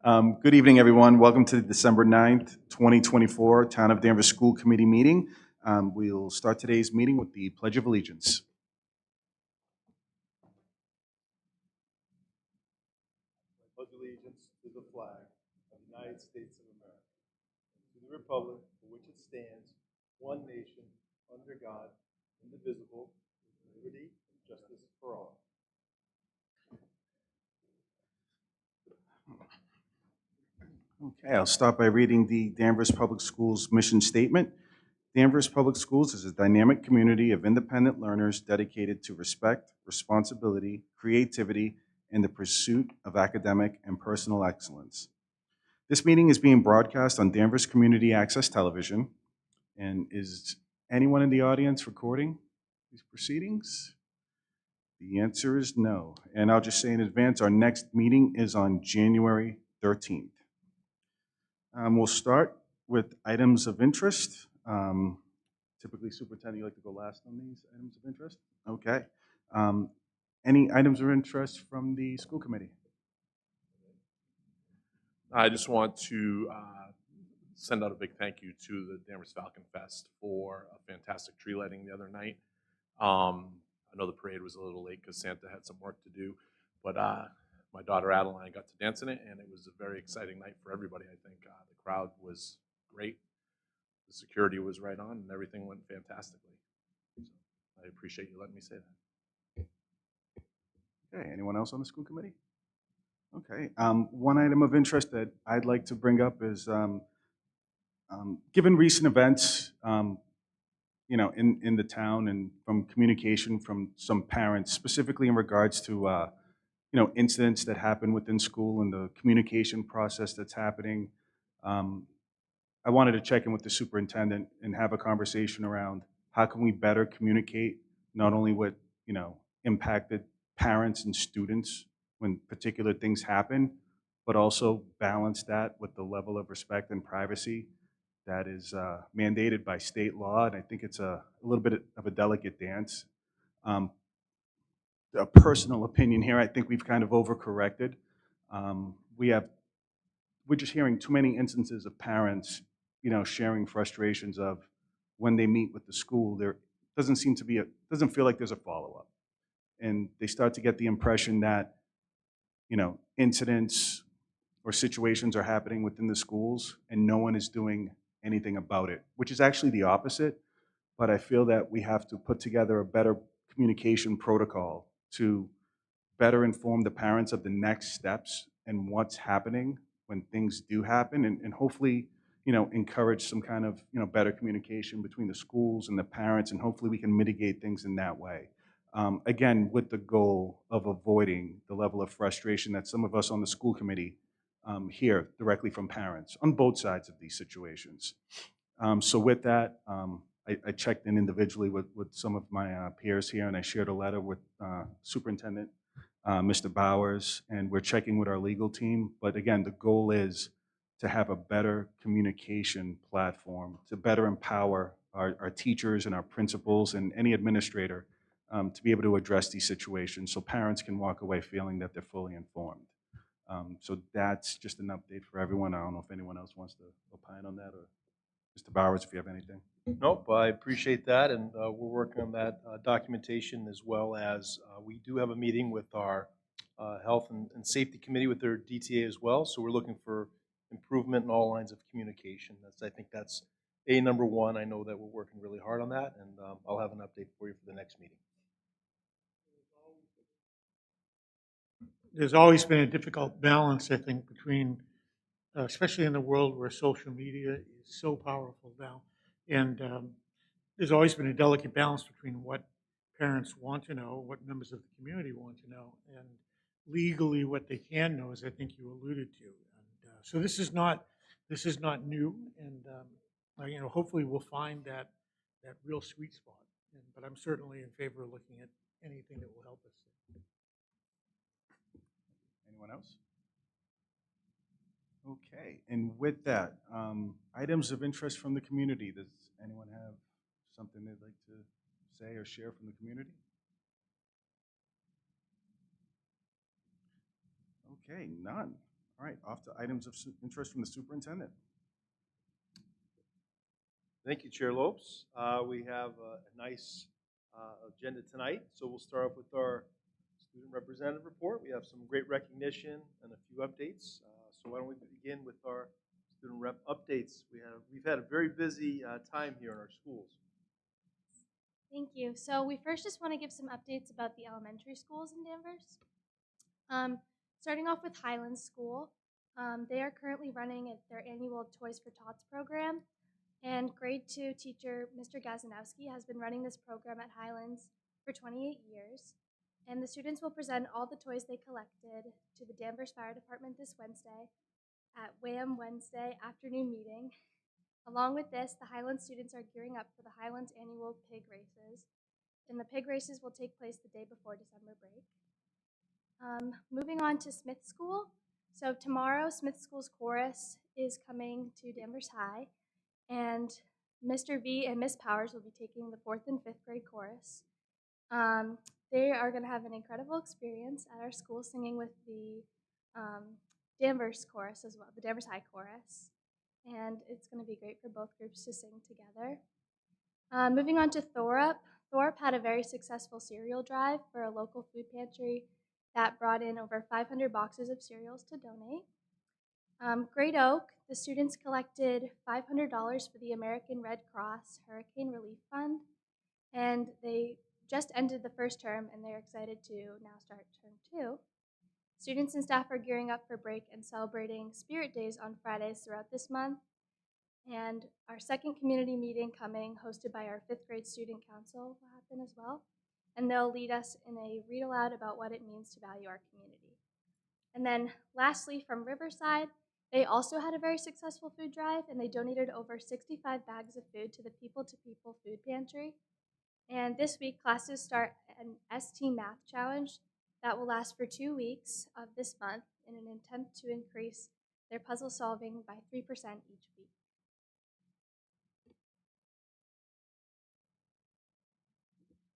Good evening, everyone. Welcome to the December 9th, 2024 Town of Danvers School Committee meeting. We'll start today's meeting with the Pledge of Allegiance. I pledge allegiance to the flag of the United States of America, and to the republic for which it stands, one nation, under God, indivisible, with liberty and justice for all. Okay, I'll start by reading the Danvers Public Schools mission statement. Danvers Public Schools is a dynamic community of independent learners dedicated to respect, responsibility, creativity, and the pursuit of academic and personal excellence. This meeting is being broadcast on Danvers Community Access Television. And is anyone in the audience recording these proceedings? The answer is no. And I'll just say in advance, our next meeting is on January 13th. We'll start with items of interest. Typically, Superintendent, you like to go last on these items of interest? Okay. Any items of interest from the school committee? I just want to send out a big thank you to the Danvers Falcon Fest for a fantastic tree lighting the other night. I know the parade was a little late because Santa had some work to do, but my daughter Adeline got to dance in it, and it was a very exciting night for everybody. I think the crowd was great, the security was right on, and everything went fantastically. So I appreciate you letting me say that. Okay, anyone else on the school committee? Okay, one item of interest that I'd like to bring up is, given recent events, in the town and from communication from some parents, specifically in regards to, incidents that happen within school and the communication process that's happening, I wanted to check in with the superintendent and have a conversation around how can we better communicate not only with, impacted parents and students when particular things happen, but also balance that with the level of respect and privacy that is mandated by state law. And I think it's a little bit of a delicate dance. Um, a personal opinion here, I think we've kind of overcorrected. We're just hearing too many instances of parents, sharing frustrations of when they meet with the school, there doesn't feel like there's a follow-up. And they start to get the impression that, incidents or situations are happening within the schools and no one is doing anything about it, which is actually the opposite. But I feel that we have to put together a better communication protocol to better inform the parents of the next steps and what's happening when things do happen, and hopefully, encourage some kind of, better communication between the schools and the parents, and hopefully we can mitigate things in that way. Again, with the goal of avoiding the level of frustration that some of us on the school committee hear directly from parents on both sides of these situations. So with that, I checked in individually with some of my peers here, and I shared a letter with Superintendent Mr. Bowers, and we're checking with our legal team. But again, the goal is to have a better communication platform to better empower our teachers and our principals and any administrator to be able to address these situations so parents can walk away feeling that they're fully informed. So that's just an update for everyone. I don't know if anyone else wants to opine on that, or Mr. Bowers, if you have anything. Nope, I appreciate that, and we're working on that documentation, as well as we do have a meeting with our Health and Safety Committee with their DTA as well, so we're looking for improvement in all lines of communication. I think that's number one. I know that we're working really hard on that, and I'll have an update for you for the next meeting. There's always been a difficult balance, I think, between, especially in the world where social media is so powerful now, and there's always been a delicate balance between what parents want to know, what members of the community want to know, and legally what they can know, as I think you alluded to. And so this is not new, and hopefully we'll find that real sweet spot. But I'm certainly in favor of looking at anything that will help us. Anyone else? Okay, and with that, items of interest from the community. Does anyone have something they'd like to say or share from the community? Okay, none. All right, off to items of interest from the superintendent. Thank you, Chair Lopes. We have a nice agenda tonight, so we'll start off with our student representative report. We have some great recognition and a few updates. So why don't we begin with our student rep updates? We've had a very busy time here in our schools. Thank you. So we first just want to give some updates about the elementary schools in Danvers. Starting off with Highlands School, they are currently running their annual Toys for Tots program, and grade 2 teacher Mr. Gazanowski has been running this program at Highlands for 28 years. And the students will present all the toys they collected to the Danvers Fire Department this Wednesday at WHAM Wednesday afternoon meeting. Along with this, the Highlands students are gearing up for the Highlands annual pig races, and the pig races will take place the day before December break. Moving on to Smith School. So tomorrow, Smith School's chorus is coming to Danvers High, and Mr. V and Miss Powers will be taking the 4th and 5th grade chorus. They are going to have an incredible experience at our school singing with the Danvers chorus as well, the Danvers High chorus. And it's going to be great for both groups to sing together. Moving on to Thorup. Thorup had a very successful cereal drive for a local food pantry that brought in over 500 boxes of cereals to donate. Great Oak, the students collected $500 for the American Red Cross Hurricane Relief Fund, and they just ended the first term, and they're excited to now start term 2. Students and staff are gearing up for break and celebrating Spirit Days on Fridays throughout this month. And our second community meeting coming, hosted by our 5th grade student council, will happen as well. And they'll lead us in a read aloud about what it means to value our community. And then lastly, from Riverside, they also had a very successful food drive, and they donated over 65 bags of food to the People to People food pantry. And this week, classes start an ST Math Challenge that will last for 2 weeks of this month in an attempt to increase their puzzle solving by 3% each week.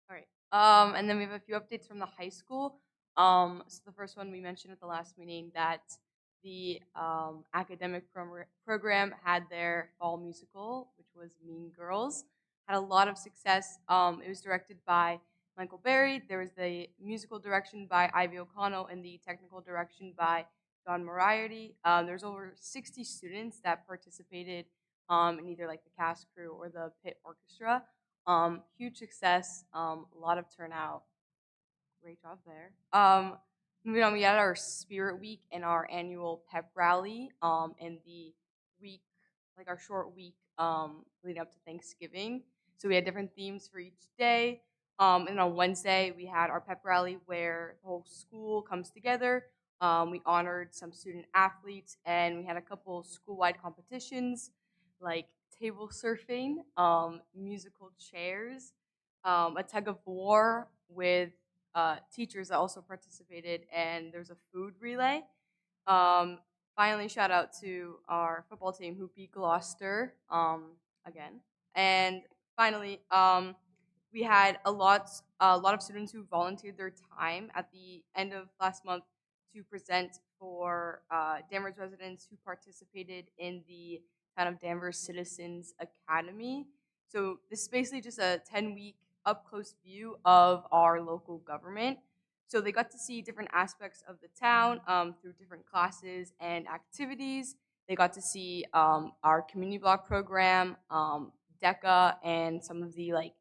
All right. And then we have a few updates from the high school. So the first one we mentioned at the last meeting that the academic program had their fall musical, which was Mean Girls. Had a lot of success. It was directed by Michael Berry. There was the musical direction by Ivy O'Connell and the technical direction by John Moriarty. There's over 60 students that participated in either like the cast crew or the pit orchestra. Huge success, a lot of turnout. Great job there. Moving on, we had our Spirit Week and our annual pep rally, and the week, like our short week leading up to Thanksgiving. So we had different themes for each day. And on Wednesday, we had our pep rally where the whole school comes together. We honored some student athletes, and we had a couple school-wide competitions like table surfing, musical chairs, a tug of war with teachers that also participated, and there's a food relay. Finally, shout out to our football team who beat Gloucester again. And finally, we had a lot of students who volunteered their time at the end of last month to present for Danvers residents who participated in the kind of Danvers Citizens Academy. So this is basically just a 10-week up-close view of our local government. So they got to see different aspects of the town through different classes and activities. They got to see our community block program, DECA, and some of the like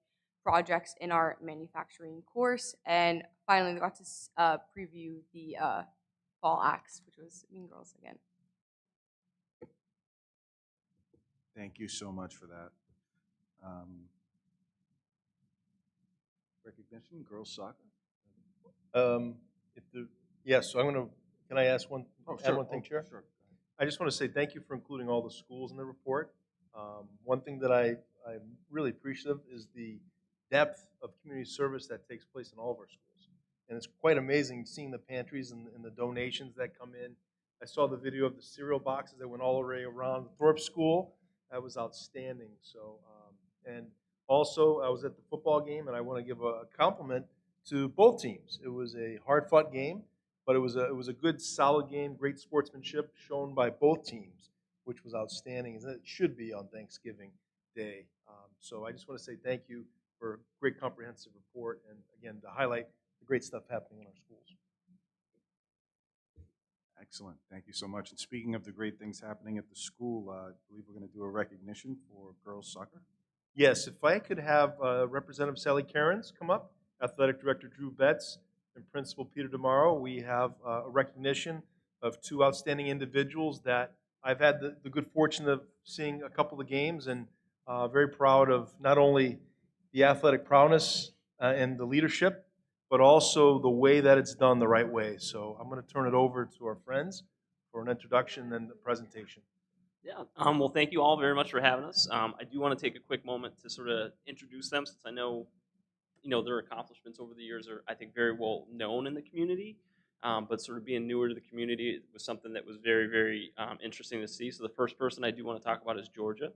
projects in our manufacturing course. And finally, they got to preview the fall acts, which was Mean Girls again. Thank you so much for that. Recognition, girls soccer. So can I ask add one thing, Chair? Sure. I just want to say thank you for including all the schools in the report. One thing that I'm really appreciative is the depth of community service that takes place in all of our schools. And it's quite amazing seeing the pantries and the donations that come in. I saw the video of the cereal boxes that went all the way around Thorpe School. That was outstanding. So, and also I was at the football game, and I want to give a compliment to both teams. It was a hard-fought game. But it was a good, solid game, great sportsmanship shown by both teams, which was outstanding, as it should be on Thanksgiving Day. So I just want to say thank you for a great comprehensive report, and again, to highlight the great stuff happening in our schools. Excellent. Thank you so much. And speaking of the great things happening at the school, I believe we're going to do a recognition for girls soccer. Yes, if I could have Representative Sally Cairns come up, Athletic Director Drew Betts, and Principal Peter DeMauro, we have a recognition of two outstanding individuals that I've had the good fortune of seeing a couple of games, and very proud of not only the athletic prowess and the leadership, but also the way that it's done the right way. So I'm going to turn it over to our friends for an introduction and the presentation. Yeah. Well, thank you all very much for having us. I do want to take a quick moment to sort of introduce them, since I know, their accomplishments over the years are, I think, very well known in the community. But sort of being newer to the community was something that was very, very interesting to see. So the first person I do want to talk about is Georgia.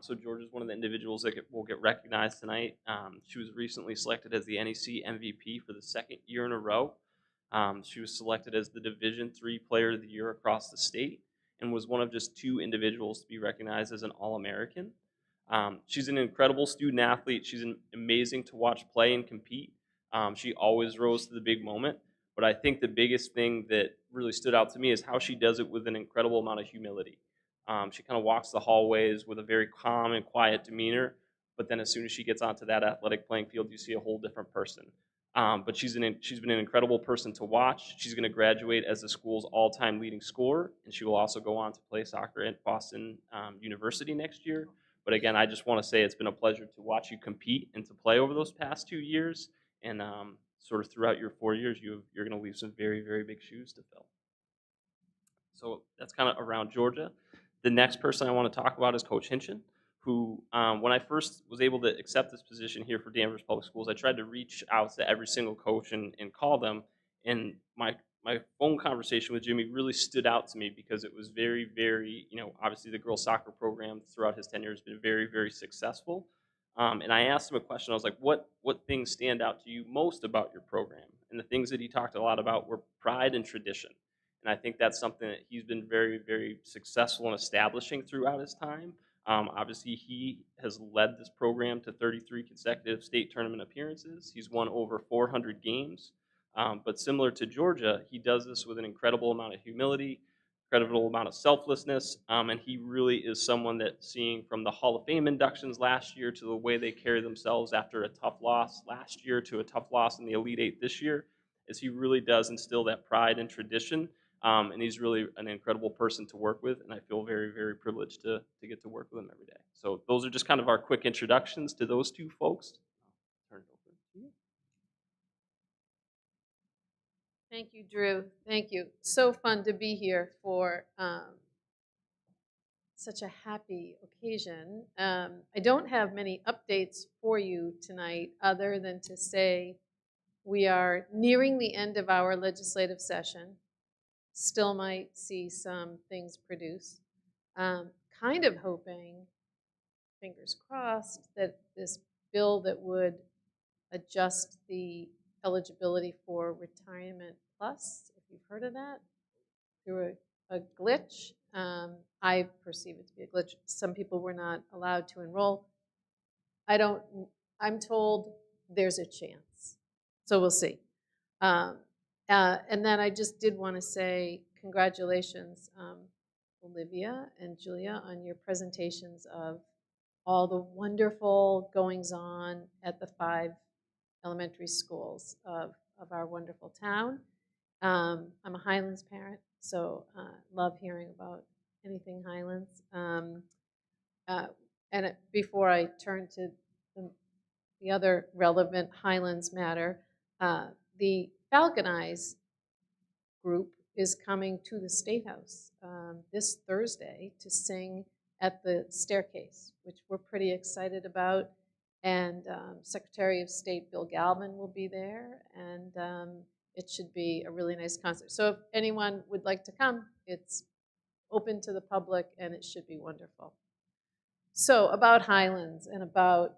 So Georgia is one of the individuals that will get recognized tonight. She was recently selected as the NEC MVP for the second year in a row. She was selected as the Division III Player of the Year across the state, and was one of just two individuals to be recognized as an All-American. She's an incredible student athlete. She's amazing to watch play and compete. She always rose to the big moment. But I think the biggest thing that really stood out to me is how she does it with an incredible amount of humility. She kind of walks the hallways with a very calm and quiet demeanor, but then as soon as she gets onto that athletic playing field, you see a whole different person. But she's been an incredible person to watch. She's going to graduate as the school's all-time leading scorer, and she will also go on to play soccer at Boston University next year. But again, I just want to say it's been a pleasure to watch you compete and to play over those past 2 years. And sort of throughout your 4 years, you're going to leave some very, very big shoes to fill. So that's kind of around Georgia. The next person I want to talk about is Coach Hinchin, who, when I first was able to accept this position here for Danvers Public Schools, I tried to reach out to every single coach and call them. And my phone conversation with Jimmy really stood out to me because it was very, very, obviously the girls soccer program throughout his tenure has been very, very successful. And I asked him a question. I was like, what things stand out to you most about your program? And the things that he talked a lot about were pride and tradition. And I think that's something that he's been very, very successful in establishing throughout his time. Obviously, he has led this program to 33 consecutive state tournament appearances. He's won over 400 games. But similar to Georgia, he does this with an incredible amount of humility, incredible amount of selflessness, and he really is someone that, seeing from the Hall of Fame inductions last year to the way they carry themselves after a tough loss last year to a tough loss in the Elite Eight this year, is he really does instill that pride and tradition. And he's really an incredible person to work with, and I feel very, very privileged to get to work with him every day. So those are just kind of our quick introductions to those two folks. I'll turn it over to you. Thank you, Drew. Thank you. So fun to be here for such a happy occasion. I don't have many updates for you tonight other than to say we are nearing the end of our legislative session. Still might see some things produced. Kind of hoping, fingers crossed, that this bill that would adjust the eligibility for retirement plus, if you've heard of that, through a glitch. I perceive it to be a glitch. Some people were not allowed to enroll. I'm told there's a chance. So we'll see. And then I just did want to say congratulations, Olivia and Julia, on your presentations of all the wonderful goings-on at the 5 elementary schools of our wonderful town. I'm a Highlands parent, so love hearing about anything Highlands. Before I turn to the other relevant Highlands matter, the Falcon Eyes group is coming to the State House this Thursday to sing at the staircase, which we're pretty excited about. And Secretary of State Bill Galvin will be there, and it should be a really nice concert. So if anyone would like to come, it's open to the public, and it should be wonderful. So about Highlands and about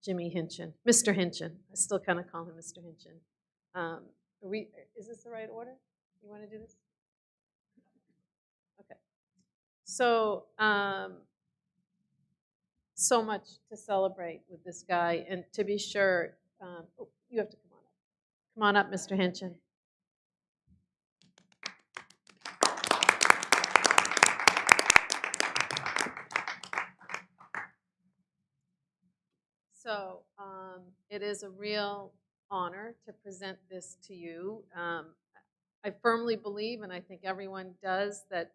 Jimmy Hinchin, Mr. Hinchin. I still kind of call him Mr. Hinchin. Is this the right order? You want to do this? Okay. So, so much to celebrate with this guy, and to be sure, oh, you have to come on up. Come on up, Mr. Hinchin. So it is a real honor to present this to you. I firmly believe, and I think everyone does, that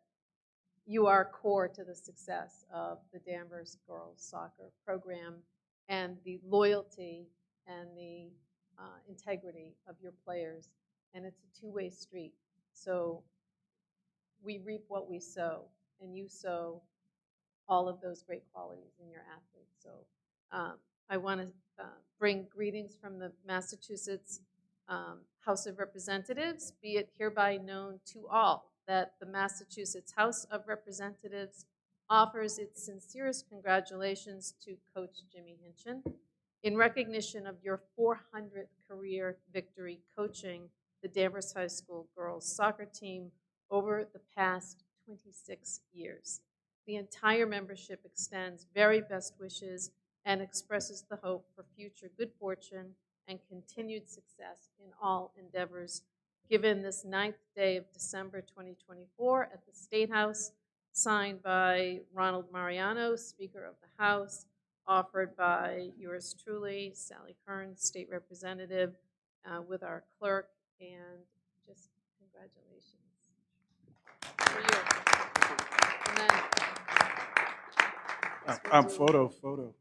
you are core to the success of the Danvers girls soccer program and the loyalty and the integrity of your players. And it's a two-way street. So we reap what we sow, and you sow all of those great qualities in your athletes. So I want to bring greetings from the Massachusetts House of Representatives. Be it hereby known to all that the Massachusetts House of Representatives offers its sincerest congratulations to Coach Jimmy Hinchin in recognition of your 400th career victory coaching the Danvers High School girls soccer team over the past 26 years. The entire membership extends very best wishes and expresses the hope for future good fortune and continued success in all endeavors. Given this 9th day of December 2024 at the State House, signed by Ronald Mariano, Speaker of the House, offered by yours truly, Sally Kern, State Representative, with our clerk, and just congratulations for you. And then, yes, we'll do- Photo.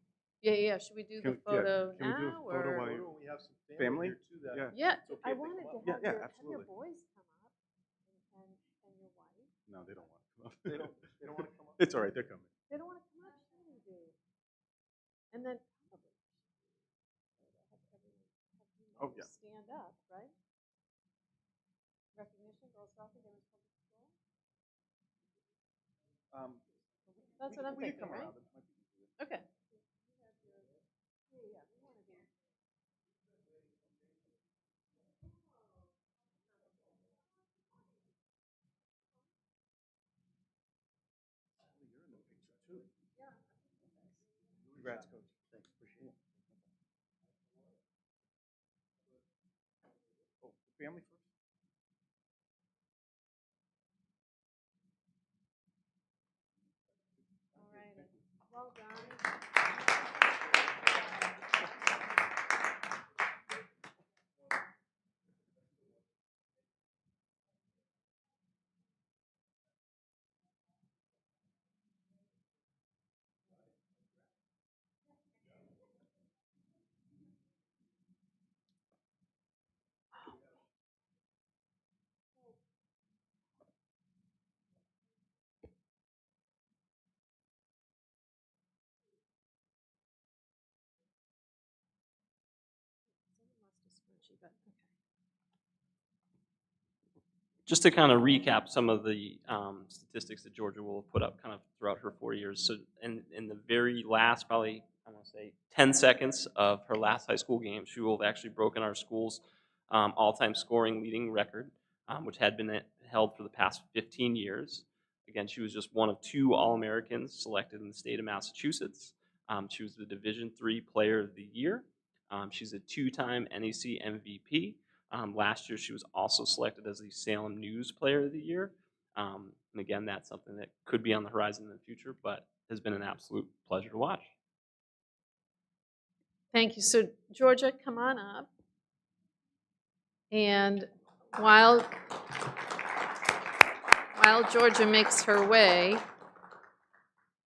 Yeah. Should we do the photo Can we do a now, photo or? while you- We have some Family? here too that. Yeah. Yeah, It's okay I if they wanted come to up. have Yeah, your absolutely. boys come up and your wife. No, they don't want to come up. They don't want to come up? It's all right, they're coming. They don't want to come up, sure they do. And then probably have everyone, have you Oh, yeah. stand up, right? Recognition, girls soccer, Danvers Public School. That's what I'm We can thinking, come right? around. It might be easier. Okay. Yeah, we want to do. You're in the picture too. Congrats, coach. Thanks, appreciate it. Oh, family first? All right. Well done. Someone lost a scrunchie, but okay. Just to kind of recap some of the statistics that Georgia will have put up kind of throughout her 4 years. So in the very last, probably, I want to say 10 seconds of her last high school game, she will have actually broken our school's all-time scoring leading record, which had been held for the past 15 years. Again, she was just one of 2 All-Americans selected in the state of Massachusetts. She was the Division III Player of the Year. She's a 2-time NEC MVP. Last year, she was also selected as the Salem News Player of the Year. And again, that's something that could be on the horizon in the future, but has been an absolute pleasure to watch. Thank you. So Georgia, come on up. And while Georgia makes her way,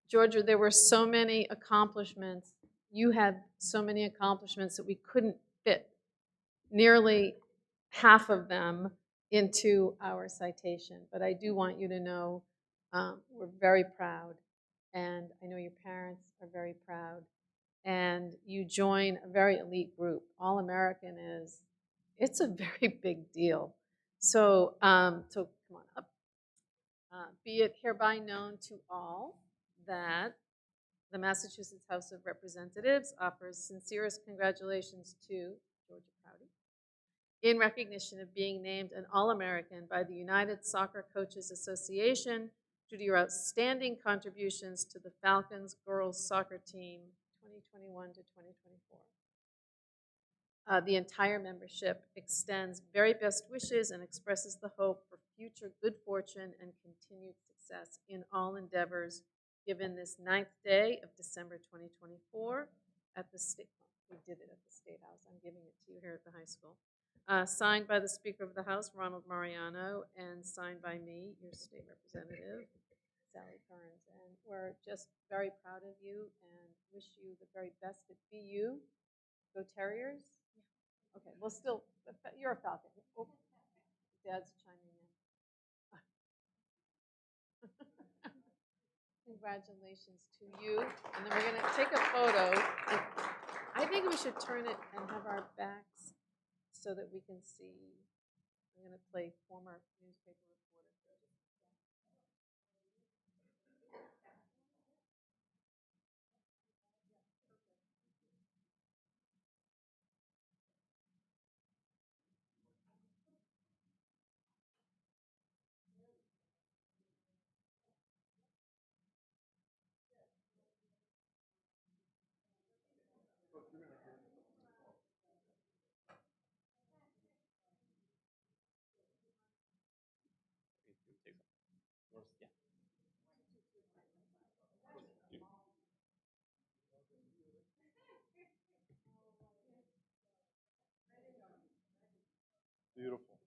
Georgia, there were so many accomplishments. You had so many accomplishments that we couldn't fit nearly half of them into our citation. But I do want you to know we're very proud, and I know your parents are very proud. And you join a very elite group. All-American it's a very big deal. So, so come on up. Be it hereby known to all that the Massachusetts House of Representatives offers sincerest congratulations to Georgia Prouty in recognition of being named an All-American by the United Soccer Coaches Association due to your outstanding contributions to the Falcons girls soccer team 2021 to 2024. The entire membership extends very best wishes and expresses the hope for future good fortune and continued success in all endeavors given this 9th day of December 2024 at the state. We did it at the State House. I'm giving it to you here at the high school. Signed by the Speaker of the House, Ronald Mariano, and signed by me, your state representative, Sally Kearns. And we're just very proud of you and wish you the very best at BU. Go Terriers. Okay, well, still, you're a Falcon. Oh, Dad's chiming in. Congratulations to you. And then we're going to take a photo. I think we should turn it and have our backs so that we can see. I'm going to play former newspaper reporter. Beautiful.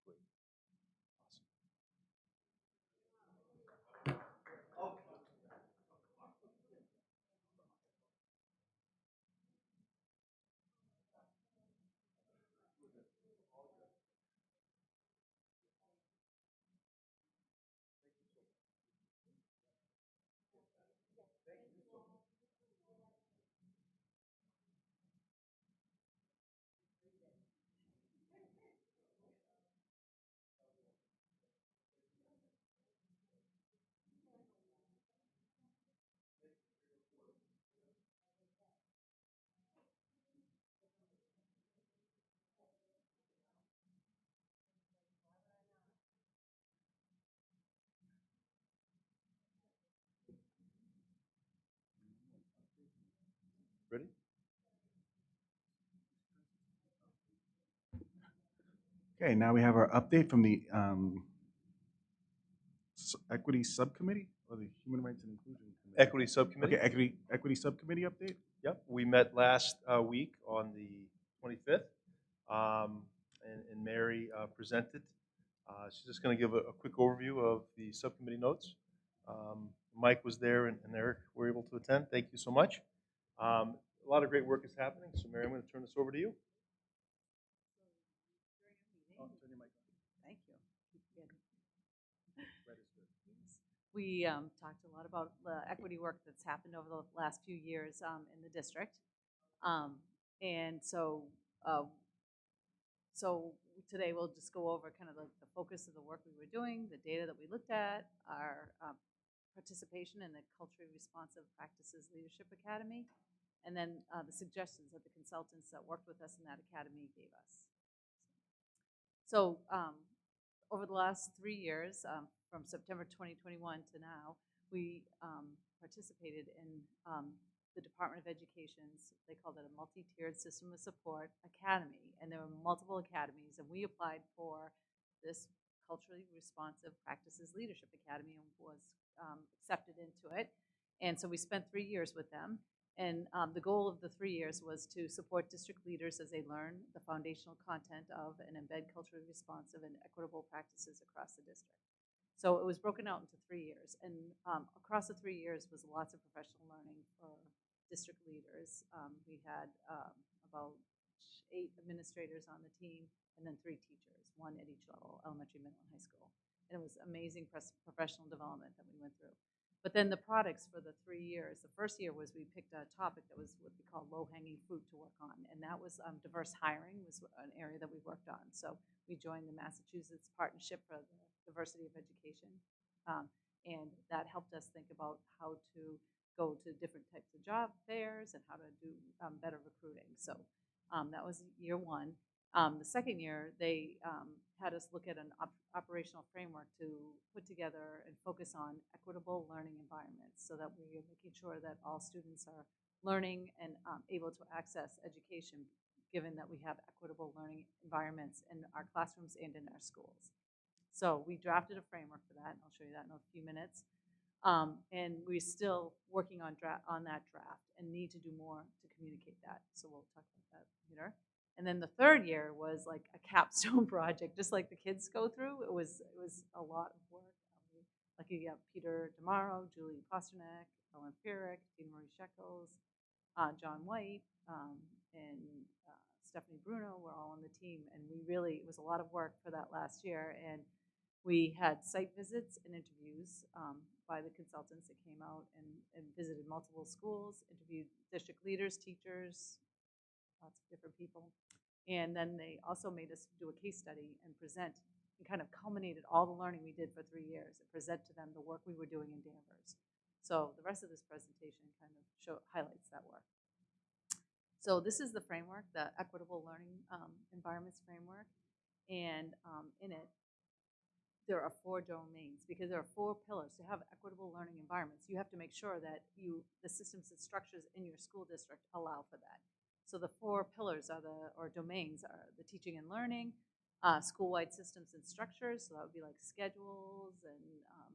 Great. Awesome. Ready? Okay, now we have our update from the Equity Subcommittee or the Human Rights and Inclusion Committee? Equity Subcommittee. Okay, Equity Subcommittee update? Yep, we met last week on the 25th, and Mary presented. She's just going to give a quick overview of the subcommittee notes. Mike was there and Eric were able to attend. Thank you so much. A lot of great work is happening. So Mary, I'm going to turn this over to you. Thank you. We talked a lot about the equity work that's happened over the last few years in the district. And so today we'll just go over kind of the focus of the work we were doing, the data that we looked at, our participation in the Culturally Responsive Practices Leadership Academy, and then the suggestions that the consultants that worked with us in that academy gave us. So over the last 3 years, from September 2021 to now, we participated in the Department of Education's, they called it a multi-tiered system of support academy, and there were multiple academies, and we applied for this Culturally Responsive Practices Leadership Academy and was accepted into it. And so we spent 3 years with them. And the goal of the 3 years was to support district leaders as they learn the foundational content of and embed culturally responsive and equitable practices across the district. So it was broken out into 3 years. And across the 3 years was lots of professional learning for district leaders. We had about 8 administrators on the team and then 3 teachers, 1 at each level, elementary, middle, and high school. And it was amazing professional development that we went through. But then the products for the 3 years, the first year was we picked a topic that was what we call low-hanging fruit to work on, and that was diverse hiring was an area that we worked on. So we joined the Massachusetts Partnership for the Diversity of Education. And that helped us think about how to go to different types of job fairs and how to do better recruiting. So that was year one. The second year, they had us look at an operational framework to put together and focus on equitable learning environments so that we are making sure that all students are learning and able to access education, given that we have equitable learning environments in our classrooms and in our schools. So we drafted a framework for that, and I'll show you that in a few minutes. And we're still working on that draft and need to do more to communicate that. So we'll talk about that later. And then the third year was like a capstone project, just like the kids go through. It was a lot of work. Lucky you have Peter Demaro, Julie Pasternak, Ellen Pierrick, Dean Marie Shekels, John White, and Stephanie Bruno were all on the team. And it was a lot of work for that last year. And we had site visits and interviews by the consultants that came out and visited multiple schools, interviewed district leaders, teachers, lots of different people. And then they also made us do a case study and present and kind of culminated all the learning we did for 3 years and present to them the work we were doing in Danvers. So the rest of this presentation kind of highlights that work. So this is the framework, the Equitable Learning Environments Framework. And in it, there are 4 domains because there are 4 pillars. To have equitable learning environments, you have to make sure that the systems and structures in your school district allow for that. So the 4 pillars or domains are the teaching and learning, school-wide systems and structures, so that would be like schedules and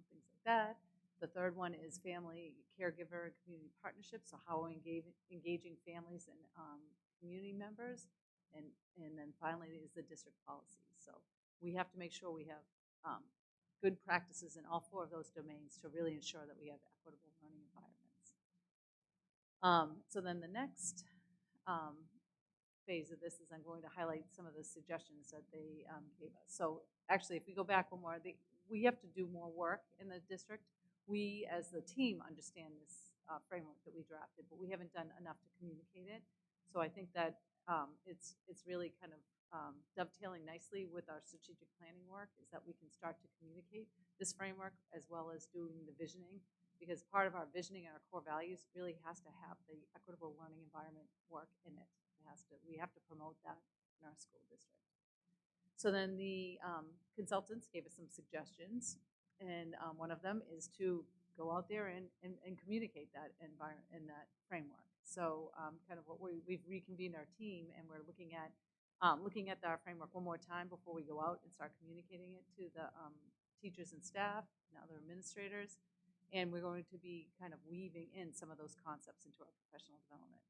things like that. The third one is family, caregiver, and community partnerships, so how engaging families and community members. And then finally is the district policies. So we have to make sure we have good practices in all 4 of those domains to really ensure that we have equitable learning environments. So then the next phase of this is I'm going to highlight some of the suggestions that they gave us. So actually, if we go back one more, we have to do more work in the district. We, as the team, understand this framework that we drafted, but we haven't done enough to communicate it. So I think that it's really kind of dovetailing nicely with our strategic planning work is that we can start to communicate this framework as well as doing the visioning, because part of our visioning and our core values really has to have the equitable learning environment work in it. We have to promote that in our school district. So then the consultants gave us some suggestions, and one of them is to go out there and communicate that environment in that framework. So kind of what we've reconvened our team, and we're looking at our framework one more time before we go out and start communicating it to the teachers and staff and other administrators. And we're going to be kind of weaving in some of those concepts into our professional development.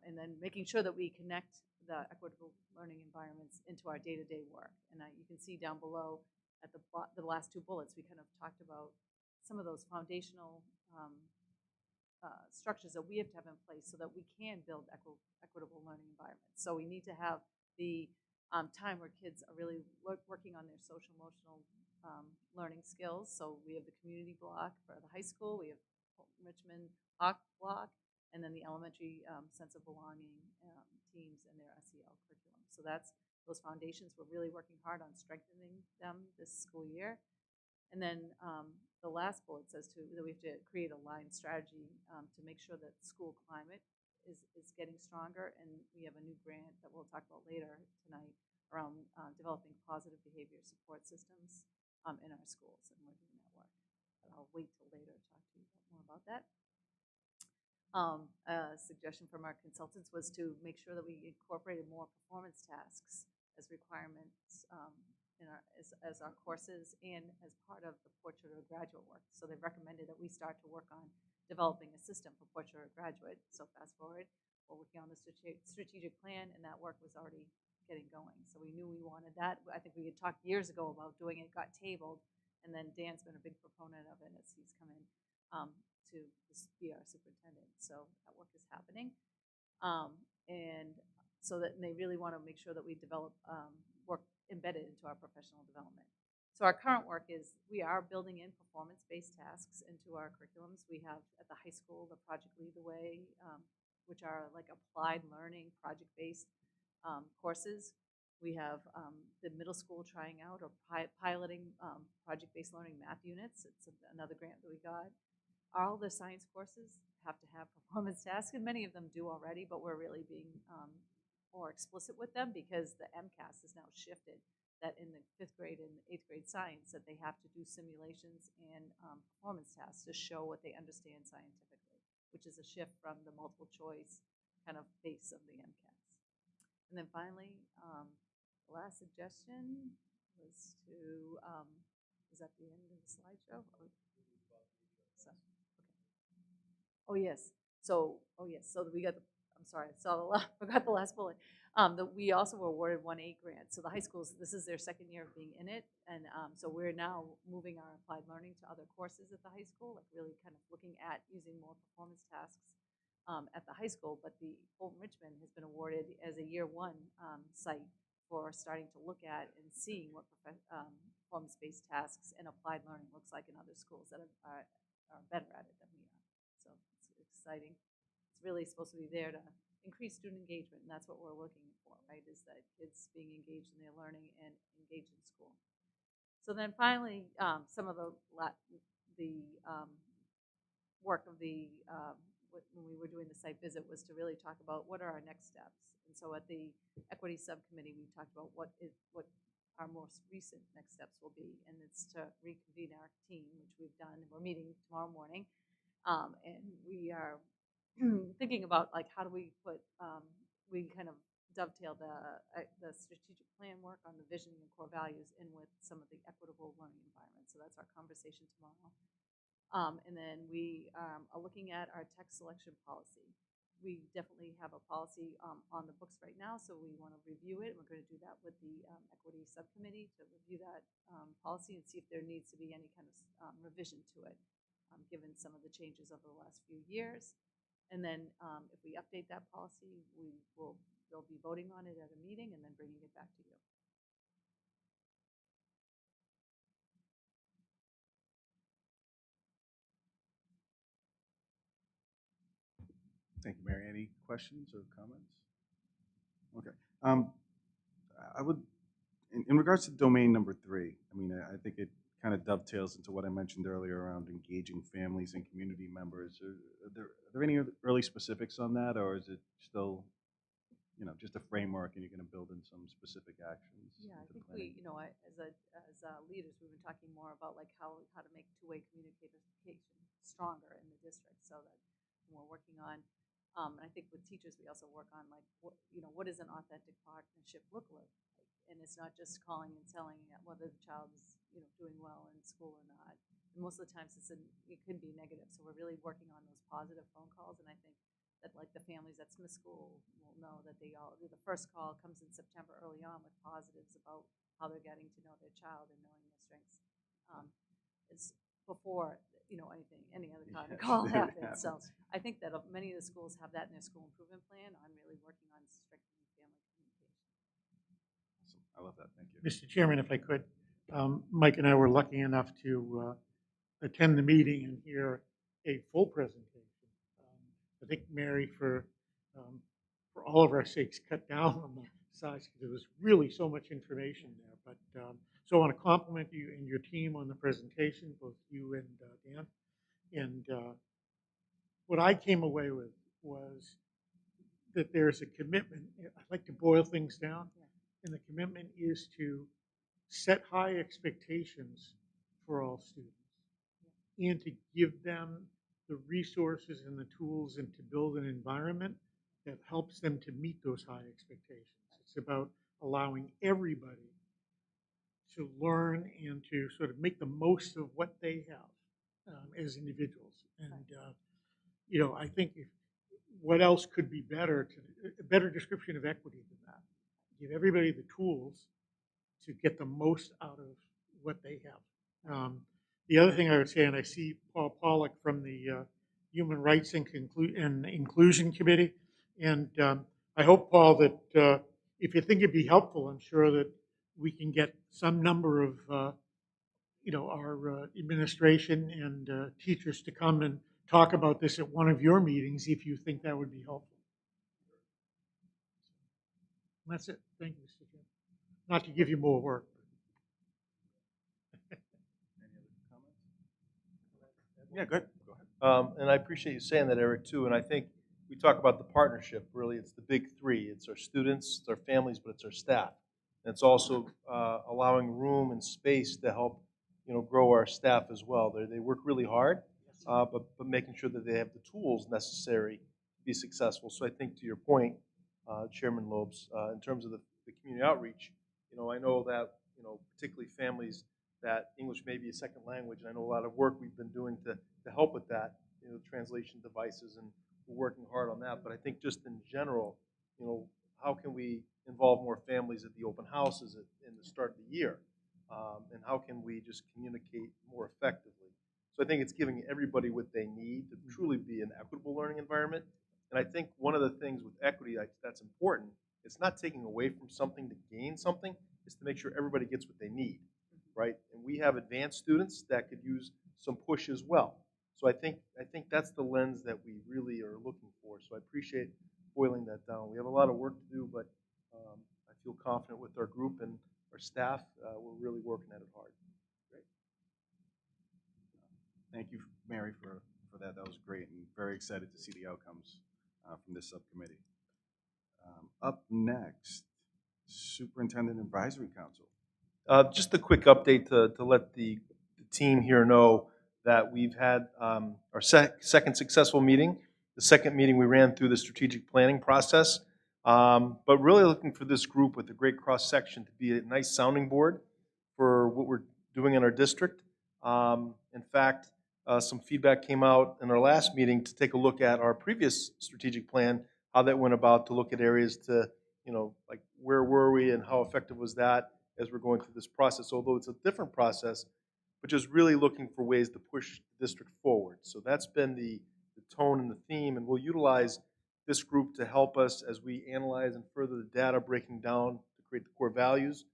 And then making sure that we connect the equitable learning environments into our day-to-day work. And you can see down below at the last 2 bullets, we kind of talked about some of those foundational structures that we have to have in place so that we can build equitable learning environments. So we need to have the time where kids are really working on their social emotional learning skills. So we have the community block for the high school, we have Richmond Hawk block, and then the elementary sense of belonging teams and their SEL curriculum. So that's those foundations. We're really working hard on strengthening them this school year. And then the last bullet says that we have to create a line strategy to make sure that school climate is getting stronger. And we have a new grant that we'll talk about later tonight around developing positive behavior support systems in our schools. And we're doing that work. But I'll wait till later to talk to you more about that. A suggestion from our consultants was to make sure that we incorporated more performance tasks as requirements as our courses and as part of the Portrait of a Graduate work. So they've recommended that we start to work on developing a system for Portrait of a Graduate. So fast forward, we're working on the strategic plan, and that work was already getting going. So we knew we wanted that. I think we had talked years ago about doing it, got tabled, and then Dan's been a big proponent of it as he's come in to be our superintendent. So that work is happening. And so that they really want to make sure that we develop work embedded into our professional development. So our current work is we are building in performance-based tasks into our curriculums. We have at the high school the Project Lead the Way, which are like applied learning, project-based courses. We have the middle school trying out or piloting project-based learning math units. It's another grant that we got. All the science courses have to have performance tasks, and many of them do already, but we're really being more explicit with them because the MCAS has now shifted that in the 5th grade and 8th grade science that they have to do simulations and performance tasks to show what they understand scientifically, which is a shift from the multiple choice kind of base of the MCAS. And then finally, the last suggestion was to, is that the end of the slideshow? So, okay. Oh, yes. So, so we got the, I'm sorry, I saw the last, forgot the last bullet. That we also were awarded 1A grant. So the high schools, this is their 2nd year of being in it. And so we're now moving our applied learning to other courses at the high school, like really kind of looking at using more performance tasks at the high school. But the Fulton Richmond has been awarded as a year 1 site for starting to look at and seeing what performance-based tasks and applied learning looks like in other schools that are better at it than we are. So it's exciting. It's really supposed to be there to increase student engagement, and that's what we're looking for, right, is that kids being engaged in their learning and engaged in school. So then finally, some of the work of the, when we were doing the site visit was to really talk about what are our next steps. And so at the equity subcommittee, we talked about what our most recent next steps will be, and it's to reconvene our team, which we've done. We're meeting tomorrow morning, and we are thinking about like how do we put we kind of dovetail the strategic plan work on the vision and core values in with some of the equitable learning environment. So that's our conversation tomorrow. And then we are looking at our text selection policy. We definitely have a policy on the books right now, so we want to review it. We're going to do that with the equity subcommittee to review that policy and see if there needs to be any kind of revision to it, given some of the changes over the last few years. And then if we update that policy, we'll be voting on it at a meeting and then bringing it back to you. Thank you, Mary. Any questions or comments? Okay. I would, in regards to domain number 3, I mean, I think it kind of dovetails into what I mentioned earlier around engaging families and community members. Are there any early specifics on that, or is it still, just a framework and you're going to build in some specific actions? Yeah, I think we, as leaders, we've been talking more about like how to make two-way communication stronger in the district, so that we're working on. And I think with teachers, we also work on like what does an authentic partnership look like? And it's not just calling and telling whether the child is doing well in school or not. And most of the times it can be negative. So we're really working on those positive phone calls, and I think that like the families that Smith School will know that the first call comes in September early on with positives about how they're getting to know their child and knowing their strengths. It's before any other kind of call happens. So I think that many of the schools have that in their school improvement plan on really working on strengthening family communication. Awesome. I love that. Thank you. Mr. Chairman, if I could, Mike and I were lucky enough to attend the meeting and hear a full presentation. I think Mary, for all of our sakes, cut down on the size because there was really so much information there. But so I want to compliment you and your team on the presentation, both you and Dan. And what I came away with was that there's a commitment. I like to boil things down, and the commitment is to set high expectations for all students and to give them the resources and the tools and to build an environment that helps them to meet those high expectations. It's about allowing everybody to learn and to sort of make the most of what they have as individuals. And, I think what else could be better, a better description of equity than that? Give everybody the tools to get the most out of what they have. The other thing I would say, and I see Paul Pollack from the Human Rights and Inclusion Committee, and I hope, Paul, that if you think it'd be helpful, I'm sure that we can get some number of our administration and teachers to come and talk about this at one of your meetings if you think that would be helpful. And that's it. Thank you, Mr. Chairman. not to give you more work. Yeah, good. Go ahead. And I appreciate you saying that, Eric, too. And I think we talk about the partnership. Really, it's the big three. It's our students, it's our families, but it's our staff. And it's also allowing room and space to help, grow our staff as well. They work really hard, but making sure that they have the tools necessary to be successful. So I think to your point, Chairman Lopes, in terms of the community outreach, I know that, particularly families that English may be a second language, and I know a lot of work we've been doing to help with that, translation devices, and we're working hard on that. But I think just in general, how can we involve more families at the open houses in the start of the year? And how can we just communicate more effectively? So I think it's giving everybody what they need to truly be an equitable learning environment. And I think one of the things with equity that's important, it's not taking away from something to gain something, it's to make sure everybody gets what they need, right? And we have advanced students that could use some push as well. So I think that's the lens that we really are looking for. So I appreciate boiling that down. We have a lot of work to do, but I feel confident with our group and our staff. We're really working at it hard. Great. Thank you, Mary, for that. That was great, and very excited to see the outcomes from this subcommittee. Up next, Superintendent Advisory Council. Just a quick update to let the team here know that we've had our second successful meeting. The second meeting we ran through the strategic planning process, but really looking for this group with a great cross-section to be a nice sounding board for what we're doing in our district. In fact, some feedback came out in our last meeting to take a look at our previous strategic plan, how that went about, to look at areas to, like where were we and how effective was that as we're going through this process, although it's a different process, but just really looking for ways to push the district forward. So that's been the tone and the theme, and we'll utilize this group to help us as we analyze and further the data breaking down to create the core values,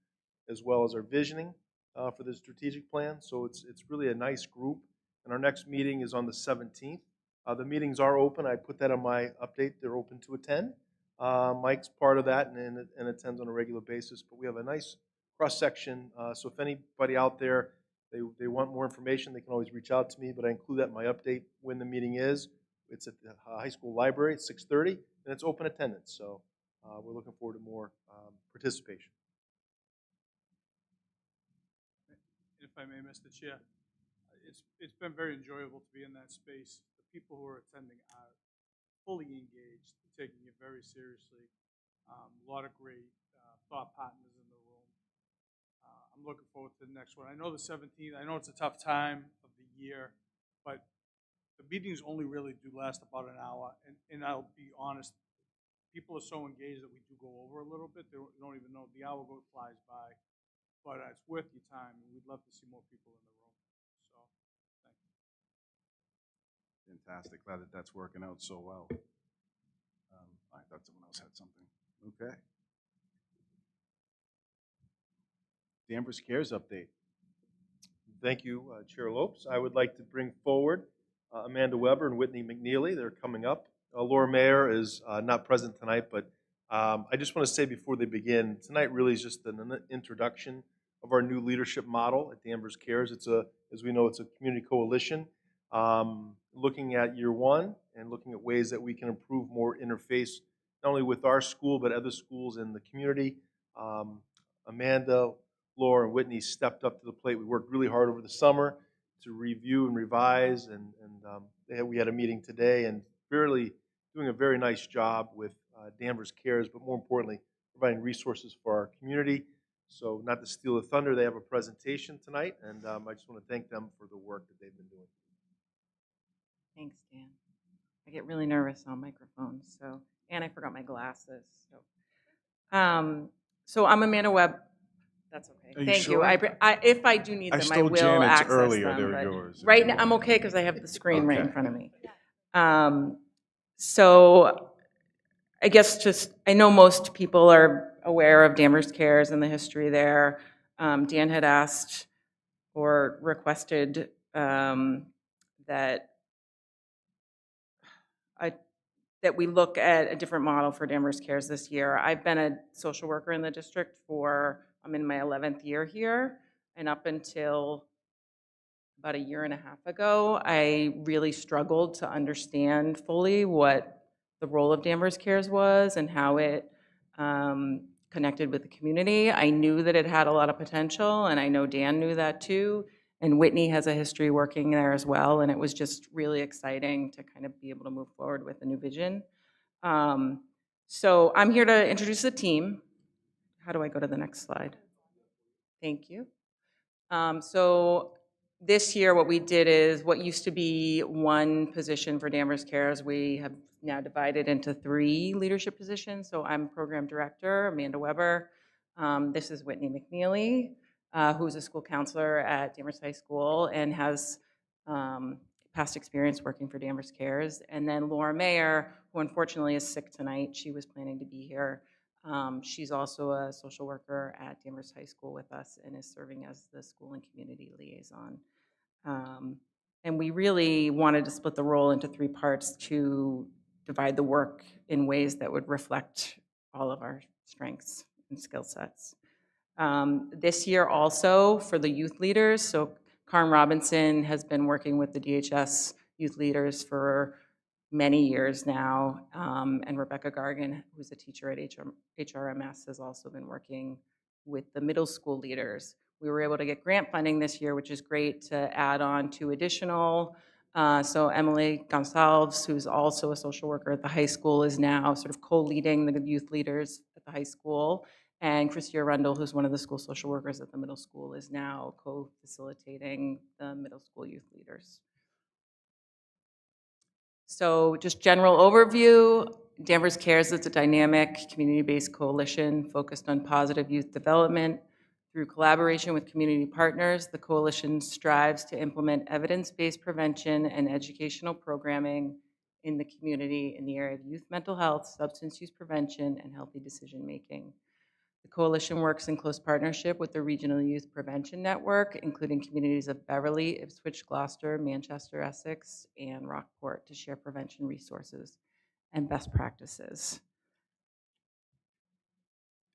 as well as our visioning for the strategic plan. So it's really a nice group, and our next meeting is on the 17th. The meetings are open. I put that on my update. They're open to attend. Mike's part of that and attends on a regular basis, but we have a nice cross-section. So if anybody out there, they want more information, they can always reach out to me, but I include that in my update when the meeting is. It's at the high school library at 6:30, and it's open attendance. So we're looking forward to more participation. If I may, Mr. Chair, it's been very enjoyable to be in that space. The people who are attending are fully engaged, taking it very seriously. A lot of great thought partners in the room. I'm looking forward to the next one. I know the 17th, I know it's a tough time of the year, but the meetings only really do last about an hour. And I'll be honest, people are so engaged that we do go over a little bit. They don't even know. The hour flies by. But it's worth your time, and we'd love to see more people in the room. So, thank you. Fantastic. Glad that that's working out so well. I thought someone else had something. Okay. Danvers Cares update. Thank you, Chair Lopes. I would like to bring forward Amanda Weber and Whitney McNeely. They're coming up. Laura Mayer is not present tonight, but I just want to say before they begin, tonight really is just an introduction of our new leadership model at Danvers Cares. It's as we know, it's a community coalition looking at year one and looking at ways that we can improve more interface, not only with our school, but other schools in the community. Amanda, Laura, and Whitney stepped up to the plate. We worked really hard over the summer to review and revise, and we had a meeting today, and really doing a very nice job with Danvers Cares, but more importantly, providing resources for our community. So not to steal the thunder, they have a presentation tonight, and I just want to thank them for the work that they've been doing. Thanks, Dan. I get really nervous on microphones, and I forgot my glasses. So I'm Amanda Webb. That's okay. Are you Thank sure? you. If I do need them, I stole will Janet's access earlier. them. They're but yours. Right now, I'm okay because I have the screen right in Okay. front of me. So I guess I know most people are aware of Danvers Cares and the history there. Dan had asked or requested that we look at a different model for Danvers Cares this year. I've been a social worker in the district for I'm in my 11th year here, and up until about a year and a half ago, I really struggled to understand fully what the role of Danvers Cares was and how it connected with the community. I knew that it had a lot of potential, and I know Dan knew that too. And Whitney has a history working there as well, and it was just really exciting to kind of be able to move forward with a new vision. So I'm here to introduce the team. How do I go to the next slide? Thank you. So this year, what we did is what used to be one position for Danvers Cares, we have now divided into 3 leadership positions. So I'm program director, Amanda Weber. This is Whitney McNeely, who's a school counselor at Danvers High School and has past experience working for Danvers Cares. And then Laura Mayer, who unfortunately is sick tonight. She was planning to be here. She's also a social worker at Danvers High School with us and is serving as the school and community liaison. And we really wanted to split the role into 3 parts to divide the work in ways that would reflect all of our strengths and skill sets. This year also for the youth leaders, so Karen Robinson has been working with the DHS youth leaders for many years now, and Rebecca Gargan, who's a teacher at HRMS, has also been working with the middle school leaders. We were able to get grant funding this year, which is great, to add on 2 additional. So Emily Gonsalves, who's also a social worker at the high school, is now sort of co-leading the youth leaders at the high school. And Christy Arundel, who's one of the school social workers at the middle school, is now co-facilitating the middle school youth leaders. So just general overview, Danvers Cares is a dynamic, community-based coalition focused on positive youth development. Through collaboration with community partners, the coalition strives to implement evidence-based prevention and educational programming in the community in the area of youth mental health, substance use prevention, and healthy decision-making. The coalition works in close partnership with the Regional Youth Prevention Network, including communities of Beverly, Ipswich, Gloucester, Manchester, Essex, and Rockport, to share prevention resources and best practices.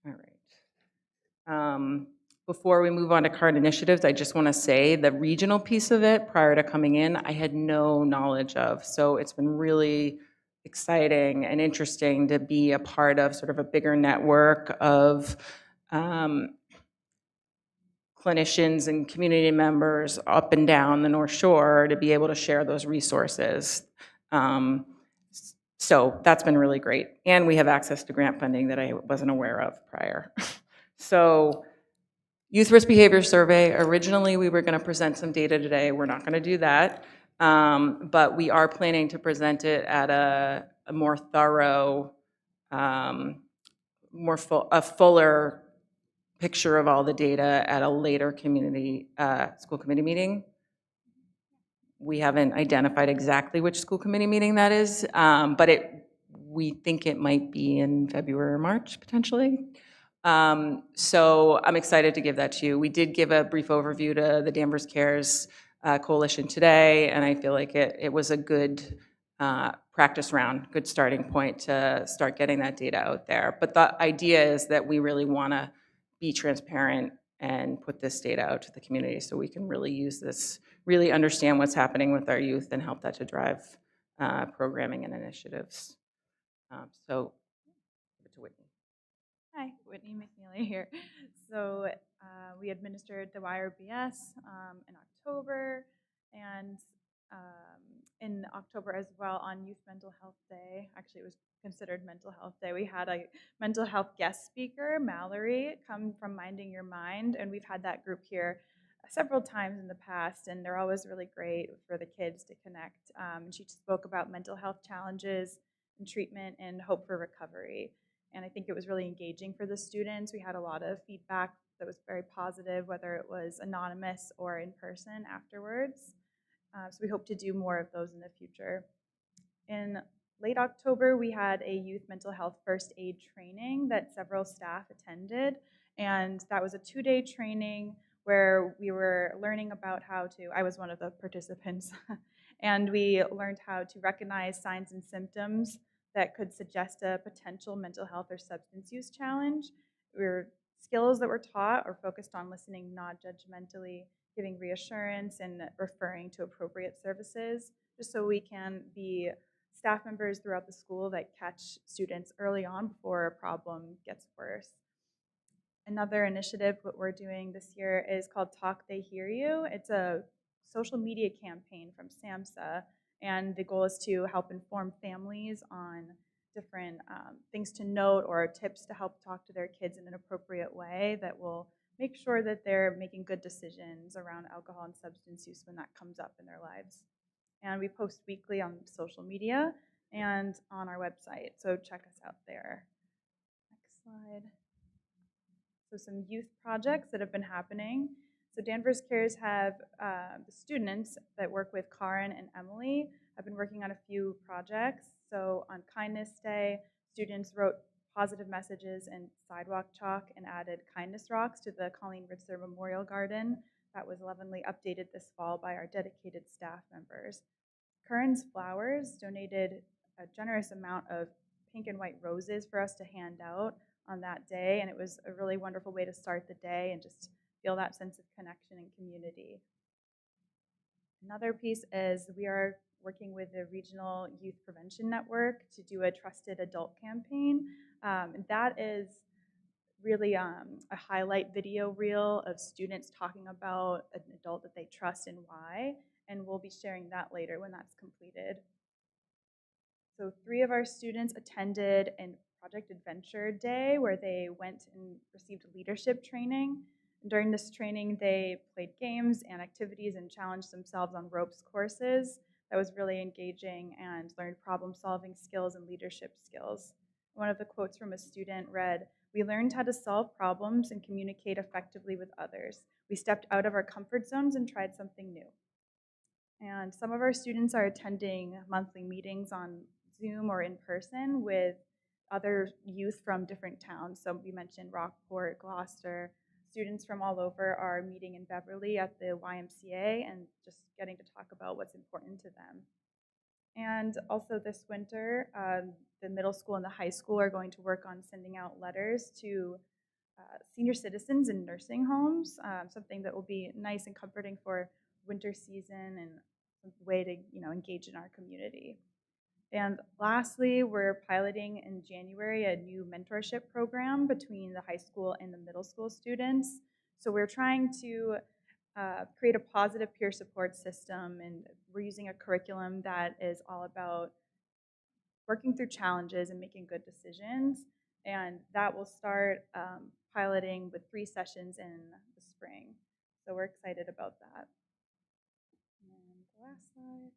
All right. Before we move on to current initiatives, I just want to say the regional piece of it, prior to coming in, I had no knowledge of. So it's been really exciting and interesting to be a part of sort of a bigger network of clinicians and community members up and down the North Shore to be able to share those resources. So that's been really great. And we have access to grant funding that I wasn't aware of prior. So youth risk behavior survey, originally we were gonna present some data today. We're not gonna do that. But we are planning to present it at a more thorough, a fuller picture of all the data at a later community school committee meeting. We haven't identified exactly which school committee meeting that is, but we think it might be in February or March, potentially. So I'm excited to give that to you. We did give a brief overview to the Danvers Cares Coalition today, and I feel like it was a good practice round, good starting point to start getting that data out there. But the idea is that we really want to be transparent and put this data out to the community so we can really use this, really understand what's happening with our youth and help that to drive programming and initiatives. So, over to Whitney. Hi, Whitney McNeely here. So we administered the YRBS in October, and in October as well on Youth Mental Health Day. Actually, it was considered Mental Health Day. We had a mental health guest speaker, Mallory, come from Minding Your Mind, and we've had that group here several times in the past, and they're always really great for the kids to connect. And she spoke about mental health challenges and treatment and hope for recovery. And I think it was really engaging for the students. We had a lot of feedback that was very positive, whether it was anonymous or in person afterwards. So we hope to do more of those in the future. In late October, we had a youth mental health first aid training that several staff attended. And that was a 2-day training where we were learning about how to, I was one of the participants, and we learned how to recognize signs and symptoms that could suggest a potential mental health or substance use challenge. We were skills that were taught are focused on listening not judgmentally, giving reassurance, and referring to appropriate services, just so we can be staff members throughout the school that catch students early on before a problem gets worse. Another initiative that we're doing this year is called Talk They Hear You. It's a social media campaign from SAMHSA, and the goal is to help inform families on different things to note or tips to help talk to their kids in an appropriate way that will make sure that they're making good decisions around alcohol and substance use when that comes up in their lives. And we post weekly on social media and on our website, so check us out there. Next slide. So some youth projects that have been happening. So Danvers Cares have the students that work with Karin and Emily have been working on a few projects. So on Kindness Day, students wrote positive messages in sidewalk chalk and added kindness rocks to the Colleen Ritzler Memorial Garden. That was lovingly updated this fall by our dedicated staff members. Curran's Flowers donated a generous amount of pink and white roses for us to hand out on that day, and it was a really wonderful way to start the day and just feel that sense of connection and community. Another piece is we are working with the Regional Youth Prevention Network to do a Trusted Adult campaign. And that is really a highlight video reel of students talking about an adult that they trust and why, and we'll be sharing that later when that's completed. So 3 of our students attended a Project Adventure Day where they went and received leadership training. And during this training, they played games and activities and challenged themselves on ropes courses. That was really engaging and learned problem-solving skills and leadership skills. One of the quotes from a student read, "We learned how to solve problems and communicate effectively with others. We stepped out of our comfort zones and tried something new." And some of our students are attending monthly meetings on Zoom or in person with other youth from different towns. So we mentioned Rockport, Gloucester. Students from all over are meeting in Beverly at the YMCA and just getting to talk about what's important to them. And also this winter, the middle school and the high school are going to work on sending out letters to senior citizens in nursing homes, something that will be nice and comforting for winter season and a way to engage in our community. And lastly, we're piloting in January a new mentorship program between the high school and the middle school students. So we're trying to create a positive peer support system, and we're using a curriculum that is all about working through challenges and making good decisions. And that will start piloting with 3 sessions in the spring. So we're excited about that. And the last slide.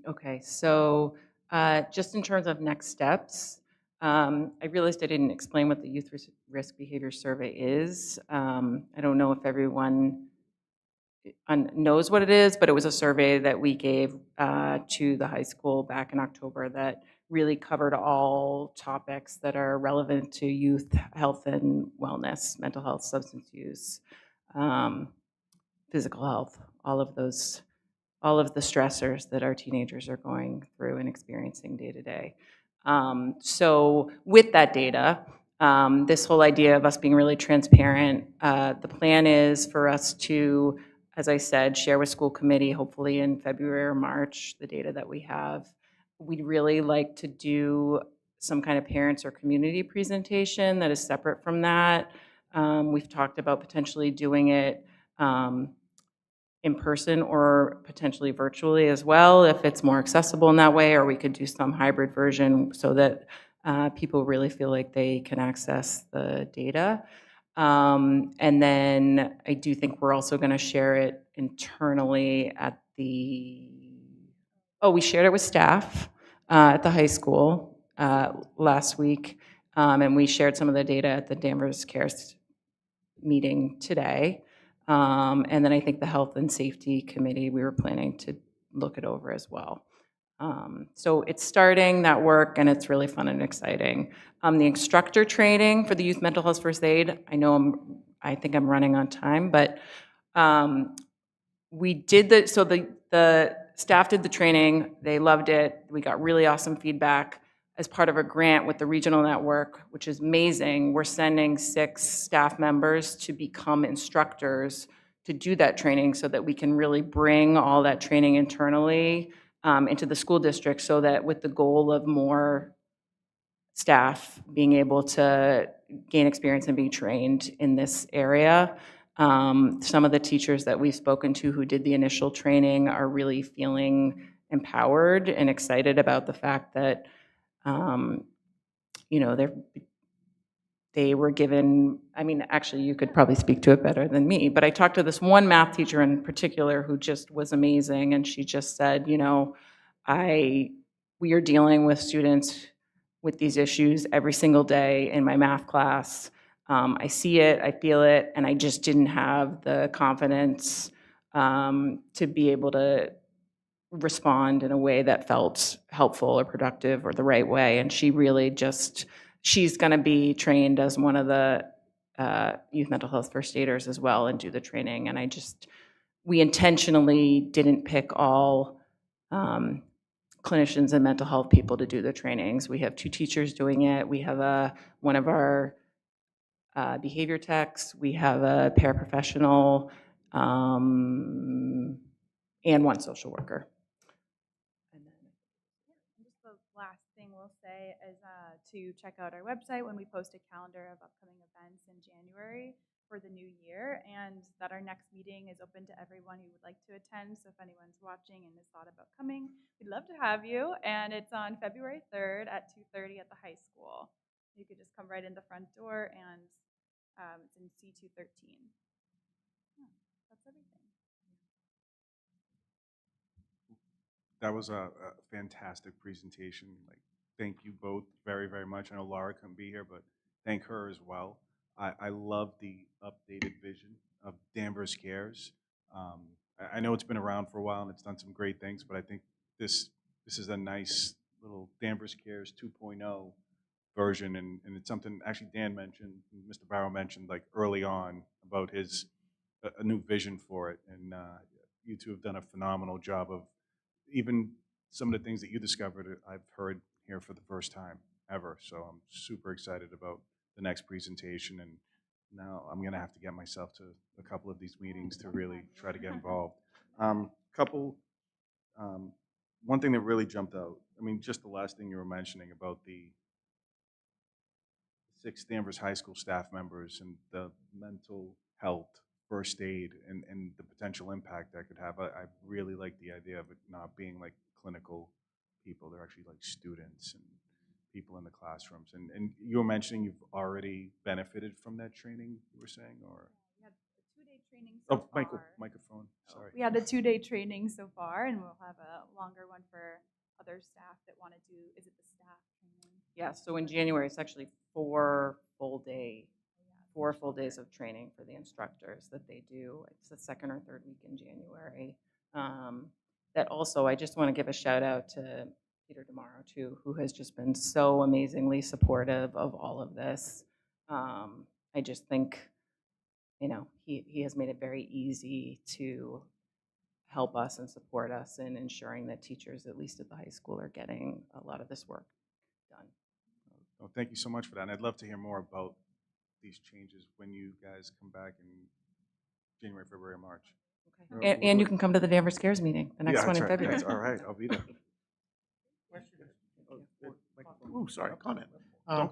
Okay, so just in terms of next steps, I realized I didn't explain what the Youth Risk Behavior Survey is. I don't know if everyone knows what it is, but it was a survey that we gave to the high school back in October that really covered all topics that are relevant to youth health and wellness, mental health, substance use, physical health, all of the stressors that our teenagers are going through and experiencing day to day. So with that data, this whole idea of us being really transparent, the plan is for us to, as I said, share with school committee, hopefully in February or March, the data that we have. We'd really like to do some kind of parents or community presentation that is separate from that. We've talked about potentially doing it in person or potentially virtually as well, if it's more accessible in that way, or we could do some hybrid version so that people really feel like they can access the data. And then I do think we're also going to share it internally at we shared it with staff at the high school last week, and we shared some of the data at the Danvers Cares meeting today. And then I think the Health and Safety Committee, we were planning to look it over as well. So it's starting that work, and it's really fun and exciting. The instructor training for the Youth Mental Health First Aid, I think I'm running on time, but we did the staff did the training. They loved it. We got really awesome feedback. as part of a grant with the regional network, which is amazing, we're sending 6 staff members to become instructors to do that training so that we can really bring all that training internally into the school district, so that with the goal of more staff being able to gain experience and be trained in this area. Some of the teachers that we've spoken to who did the initial training are really feeling empowered and excited about the fact that, you know, they were given, I mean, actually, you could probably speak to it better than me, but I talked to this one math teacher in particular who just was amazing, and she just said, you know, we are dealing with students with these issues every single day in my math class. I see it, I feel it, and I just didn't have the confidence to be able to respond in a way that felt helpful or productive or the right way. And she really just, she's going to be trained as one of the youth mental health first aiders as well and do the training. And we intentionally didn't pick all clinicians and mental health people to do the trainings. We have 2 teachers doing it. We have one of our behavior techs. We have a paraprofessional and 1 social worker. Just the last thing we'll say is to check out our website when we post a calendar of upcoming events in January for the new year, and that our next meeting is open to everyone who would like to attend. So if anyone's watching and has thought about coming, we'd love to have you. And it's on February 3rd at 2:30 at the high school. You could just come right in the front door, and it's in C213. That's everything. That was a fantastic presentation. Like, thank you both very, very much. I know Laura couldn't be here, but thank her as well. I love the updated vision of Danvers Cares. I know it's been around for a while and it's done some great things, but I think this is a nice little Danvers Cares 2.0 version, and it's something actually Dan mentioned, Mr. Barrow mentioned like early on about his a new vision for it, and you two have done a phenomenal job of even some of the things that you discovered. I've heard here for the first time ever, so I'm super excited about the next presentation, and now I'm gonna have to get myself to a couple of these meetings to really try to get involved. Couple, one thing that really jumped out, I mean, just the last thing you were mentioning about the 6 Danvers High School staff members and the mental health first aid and the potential impact that could have. I really like the idea of it not being like clinical people. They're actually like students and people in the classrooms. And you were mentioning you've already benefited from that training, you were saying, or? We had a 2-day training so far. Microphone, sorry. We had a 2-day training so far, and we'll have a longer one for other staff that want to do, is it the staff training? Yeah, so in January, it's actually 4 full days of training for the instructors that they do. It's the 2nd or 3rd week in January. That also, I just want to give a shout out to Peter DeMauro too, who has just been so amazingly supportive of all of this. I just think, you know, he has made it very easy to help us and support us in ensuring that teachers, at least at the high school, are getting a lot of this work done. Well, thank you so much for that. And I'd love to hear more about these changes when you guys come back in January, February, March. Okay. And you can come to the Danvers Cares meeting, the next one in February. All right, I'll be there. Ooh, sorry, comment.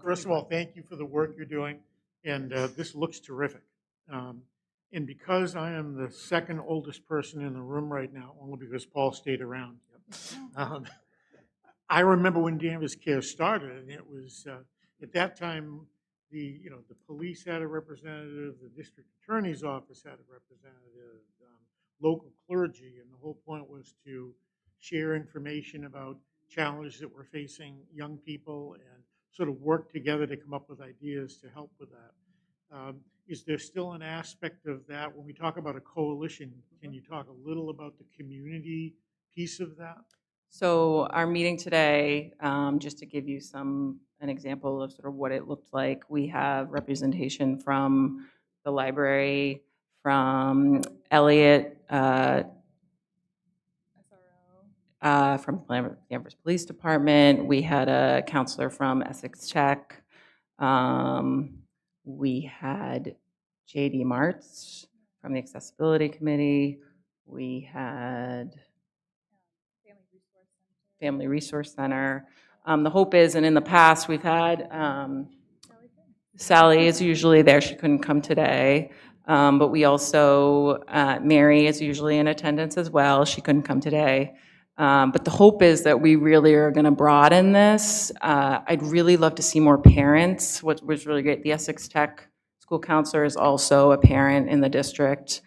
First of all, thank you for the work you're doing, and this looks terrific. And because I am the 2nd oldest person in the room right now, only because Paul stayed around, I remember when Danvers Care started, and it was at that time the police had a representative, the district attorney's office had a representative, local clergy, and the whole point was to share information about challenges that were facing young people and sort of work together to come up with ideas to help with that. Is there still an aspect of that when we talk about a coalition? Can you talk a little about the community piece of that? So our meeting today, just to give you an example of sort of what it looked like, we have representation from the library, from Elliott, from Danvers Police Department. We had a counselor from Essex Tech. We had J.D. Martz from the Accessibility Committee. We had Family Resource Center. The hope is, and in the past, we've had Sally is usually there. She couldn't come today. But we also, Mary is usually in attendance as well. She couldn't come today. But the hope is that we really are going to broaden this. I'd really love to see more parents. What was really great, the Essex Tech school counselor is also a parent in the district,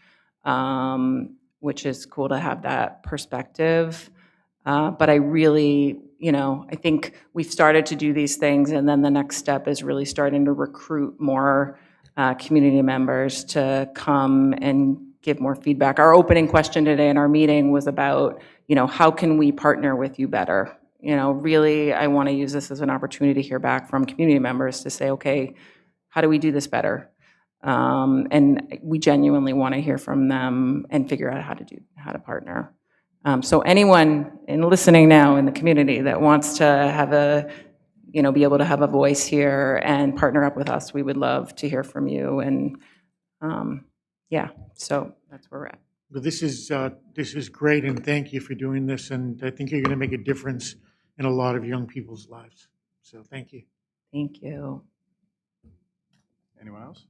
which is cool to have that perspective. But I really, I think we've started to do these things, and then the next step is really starting to recruit more community members to come and give more feedback. Our opening question today in our meeting was about, how can we partner with you better? Really, I want to use this as an opportunity to hear back from community members to say, okay, how do we do this better? And we genuinely want to hear from them and figure out how to partner. So anyone listening now in the community that wants to have be able to have a voice here and partner up with us, we would love to hear from you. And yeah, so that's where we're at. But this is great, and thank you for doing this, and I think you're going to make a difference in a lot of young people's lives. So thank you. Thank you. Anyone else?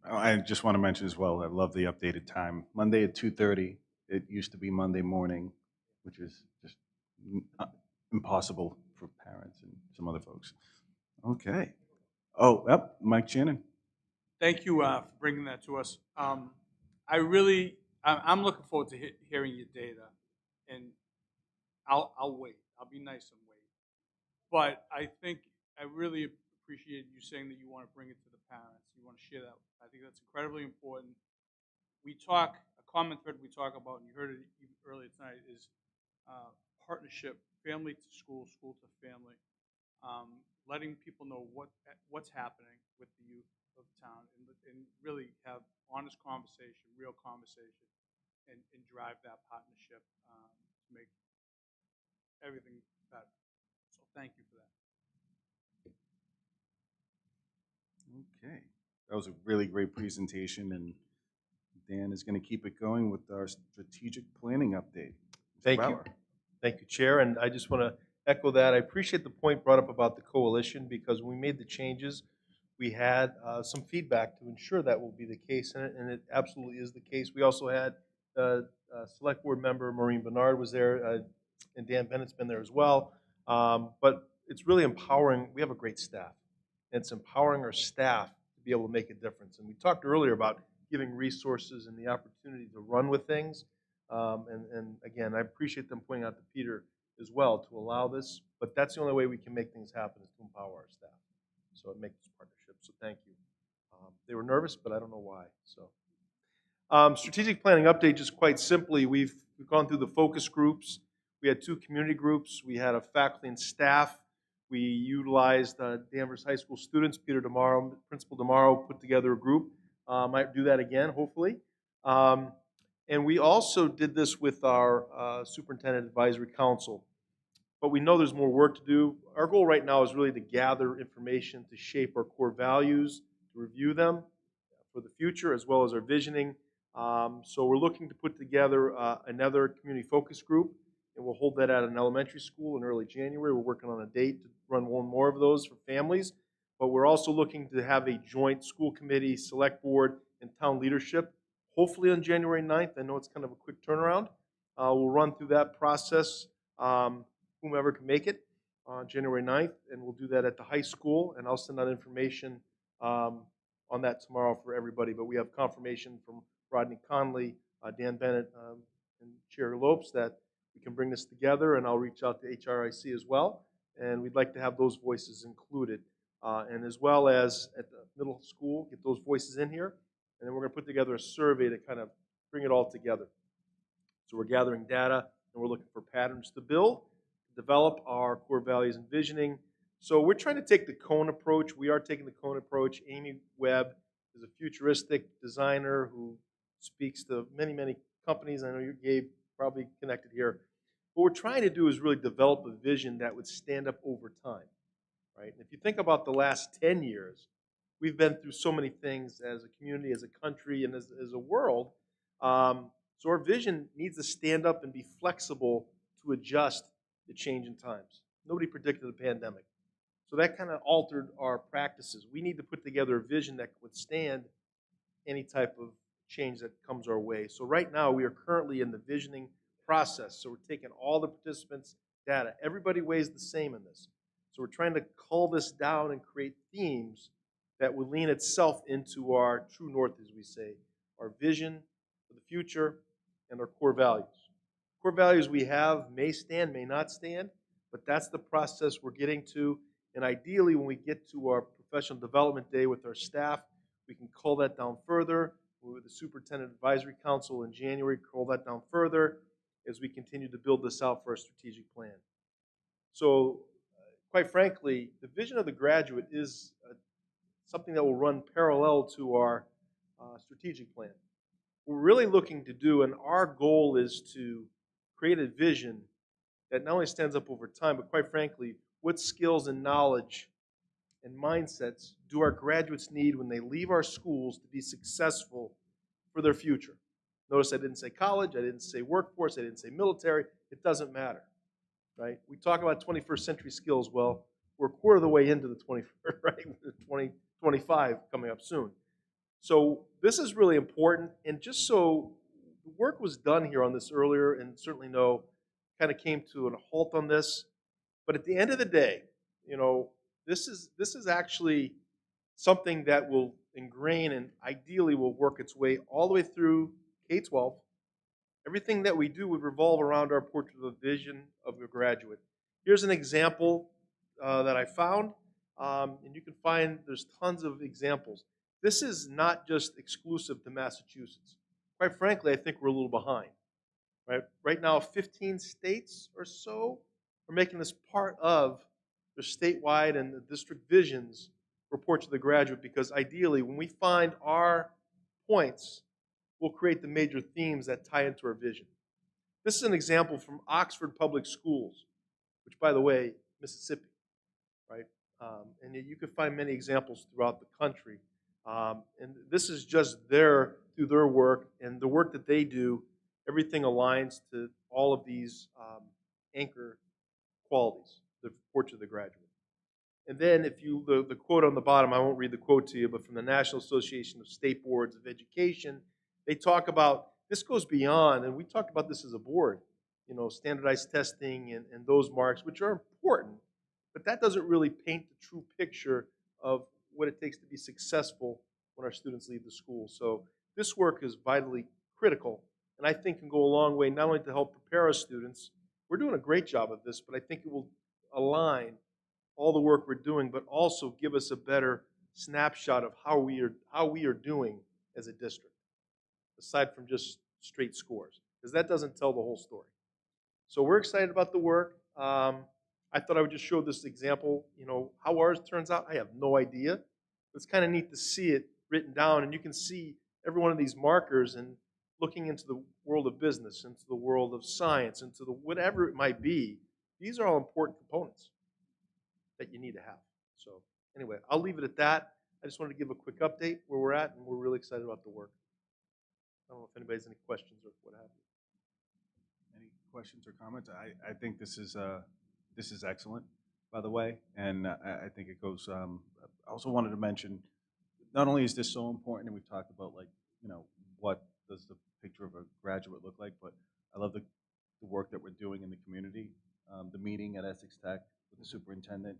Oh, I just want to mention as well, I love the updated time. Monday at 2:30. It used to be Monday morning, which is just impossible for parents and some other folks. Okay. Oh, yep, Mike Shannon. Thank you for bringing that to us. I'm looking forward to hearing your data, and I'll wait. I'll be nice and wait. But I think I really appreciate you saying that you want to bring it to the parents. You want to share that. I think that's incredibly important. A common thread we talk about, and you heard it even earlier tonight, is partnership, family to school, school to family. Letting people know what's happening with the youth of town, and really have honest conversation, real conversation, and drive that partnership to make everything better. So thank you for that. Okay. That was a really great presentation, and Dan is going to keep it going with our strategic planning update. Mr. Thank you. Bauer. Thank you, Chair, and I just want to echo that. I appreciate the point brought up about the coalition, because when we made the changes, we had some feedback to ensure that will be the case, and it absolutely is the case. We also had Select Board member Maureen Bernard was there, and Dan Bennett's been there as well. But it's really empowering. We have a great staff, and it's empowering our staff to be able to make a difference. And we talked earlier about giving resources and the opportunity to run with things. And again, I appreciate them pointing out to Peter as well to allow this, but that's the only way we can make things happen, is to empower our staff. So it makes this partnership, so thank you. They were nervous, but I don't know why. So strategic planning update, just quite simply, we've gone through the focus groups. We had 2 community groups. We had a faculty and staff. We utilized Danvers High School students. Peter Demaro, Principal Demaro, put together a group. Might do that again, hopefully. And we also did this with our Superintendent Advisory Council. But we know there's more work to do. Our goal right now is really to gather information to shape our core values, to review them for the future, as well as our visioning. So we're looking to put together another community focus group, and we'll hold that at an elementary school in early January. We're working on a date to run one more of those for families. But we're also looking to have a joint school committee, select board, and town leadership, hopefully on January 9th. I know it's kind of a quick turnaround. We'll run through that process, whomever can make it, on January 9th, and we'll do that at the high school, and I'll send out information on that tomorrow for everybody. But we have confirmation from Rodney Conley, Dan Bennett, and Chair Lopes that we can bring this together, and I'll reach out to HRIC as well, and we'd like to have those voices included. And as well as at the middle school, get those voices in here, and then we're going to put together a survey to kind of bring it all together. So we're gathering data, and we're looking for patterns to build, develop our core values and visioning. So we're trying to take the cone approach. We are taking the cone approach. Amy Webb is a futuristic designer who speaks to many, many companies. I know you, Gabe, probably connected here. What we're trying to do is really develop a vision that would stand up over time, right? And if you think about the last 10 years, we've been through so many things as a community, as a country, and as a world. So our vision needs to stand up and be flexible to adjust to changing times. Nobody predicted the pandemic. So that kind of altered our practices. We need to put together a vision that could withstand any type of change that comes our way. So right now, we are currently in the visioning process. So we're taking all the participants' data. Everybody weighs the same in this. So we're trying to cull this down and create themes that will lean itself into our true north, as we say, our vision for the future and our core values. Core values we have may stand, may not stand, but that's the process we're getting to. And ideally, when we get to our professional development day with our staff, we can cull that down further. With the Superintendent Advisory Council in January, cull that down further as we continue to build this out for our strategic plan. So, quite frankly, the vision of the graduate is something that will run parallel to our strategic plan. What we're really looking to do, and our goal is to create a vision that not only stands up over time, but quite frankly, what skills and knowledge and mindsets do our graduates need when they leave our schools to be successful for their future? Notice I didn't say college, I didn't say workforce, I didn't say military. It doesn't matter, right? We talk about 21st century skills. Well, we're a quarter of the way into the 21st, right? 2025 coming up soon. So this is really important. And just so the work was done here on this earlier, and certainly know kind of came to a halt on this. But at the end of the day, you know, this is actually something that will ingrain and ideally will work its way all the way through K-12. Everything that we do would revolve around our portrait of the vision of a graduate. Here's an example that I found, and you can find there's tons of examples. This is not just exclusive to Massachusetts. Quite frankly, I think we're a little behind. Right now, 15 states or so are making this part of their statewide and the district visions report to the graduate, because ideally, when we find our points, we'll create the major themes that tie into our vision. This is an example from Oxford Public Schools, which, by the way, Mississippi, right? And you can find many examples throughout the country. And this is just through their work, and the work that they do, everything aligns to all of these anchor qualities, the portrait of the graduate. And then if you, the quote on the bottom, I won't read the quote to you, but from the National Association of State Boards of Education, they talk about, this goes beyond, and we talked about this as a board, you know, standardized testing and those marks, which are important, but that doesn't really paint the true picture of what it takes to be successful when our students leave the school. So this work is vitally critical, and I think can go a long way, not only to help prepare our students, we're doing a great job of this, but I think it will align all the work we're doing, but also give us a better snapshot of how we are doing as a district, aside from just straight scores, because that doesn't tell the whole story. So we're excited about the work. I thought I would just show this example. You know, how ours turns out, I have no idea. It's kind of neat to see it written down, and you can see every one of these markers and looking into the world of business, into the world of science, into the whatever it might be. These are all important components that you need to have. So anyway, I'll leave it at that. I just wanted to give a quick update where we're at, and we're really excited about the work. I don't know if anybody has any questions or what have you. Any questions or comments? I think this is excellent, by the way, and I think it goes. I also wanted to mention, not only is this so important, and we've talked about, like, you know, what does the picture of a graduate look like, but I love the work that we're doing in the community. The meeting at Essex Tech with the superintendent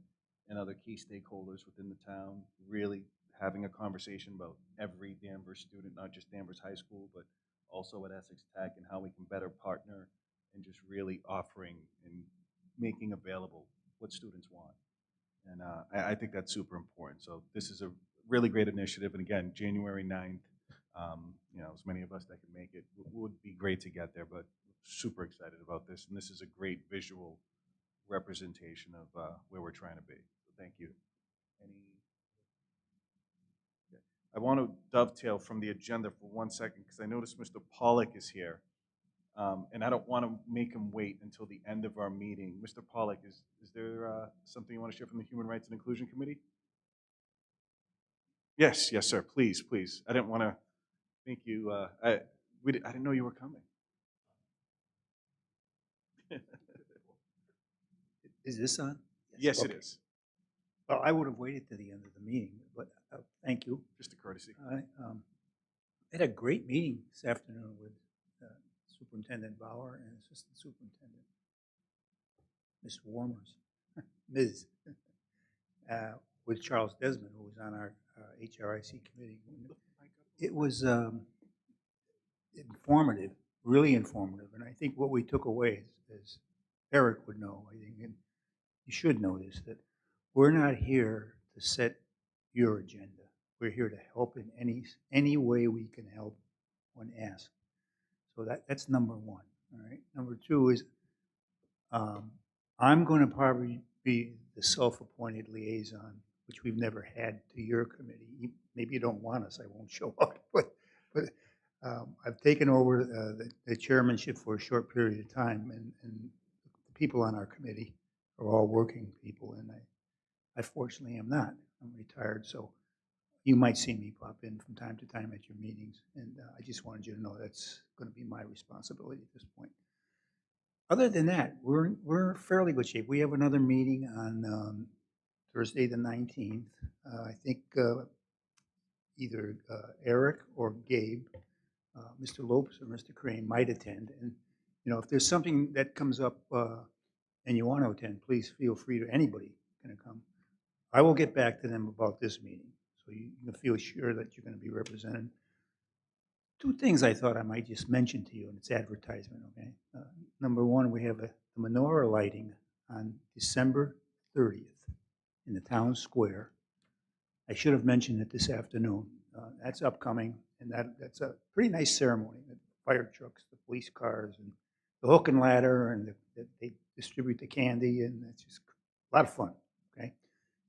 and other key stakeholders within the town, really having a conversation about every Danvers student, not just Danvers High School, but also at Essex Tech, and how we can better partner and just really offering and making available what students want. And I think that's super important. So this is a really great initiative. And again, January 9th, you know, as many of us that can make it, would be great to get there, but super excited about this. And this is a great visual representation of where we're trying to be. So thank you. I want to dovetail from the agenda for 1 second, because I noticed Mr. Pollock is here. And I don't want to make him wait until the end of our meeting. Mr. Pollack, is there something you want to share from the Human Rights and Inclusion Committee? Yes, yes, sir. Please, please. I didn't want to make you. I didn't know you were coming. Is this on? Yes, it Okay. is. Well, I would have waited to the end of the meeting, but thank you. Just a courtesy. I had a great meeting this afternoon with Superintendent Bauer and Assistant Superintendent Ms. Warmers, Ms. With Charles Desmond, who was on our HRIC committee. It was informative, really informative, and I think what we took away, as Eric would know, I think, and you should know this, that we're not here to set your agenda. We're here to help in any way we can help when asked. So that's number one. All right. Number two is I'm going to probably be the self-appointed liaison, which we've never had to your committee. Maybe you don't want us. I won't show up, but I've taken over the chairmanship for a short period of time, and the people on our committee are all working people, and I fortunately am not. I'm retired, so you might see me pop in from time to time at your meetings, and I just wanted you to know that's going to be my responsibility at this point. Other than that, we're fairly good shape. We have another meeting on Thursday the 19th. I think either Eric or Gabe, Mr. Lopes or Mr. Crane might attend. And if there's something that comes up and you want to attend, please feel free to. Anybody can come. I will get back to them about this meeting, so you can feel sure that you're going to be represented. Two things I thought I might just mention to you, and it's advertisement, okay? Number one, we have a menorah lighting on December 30th in the town square. I should have mentioned it this afternoon. That's upcoming, and that's a pretty nice ceremony. The fire trucks, the police cars, and the hook and ladder, and they distribute the candy, and it's just a lot of fun, okay?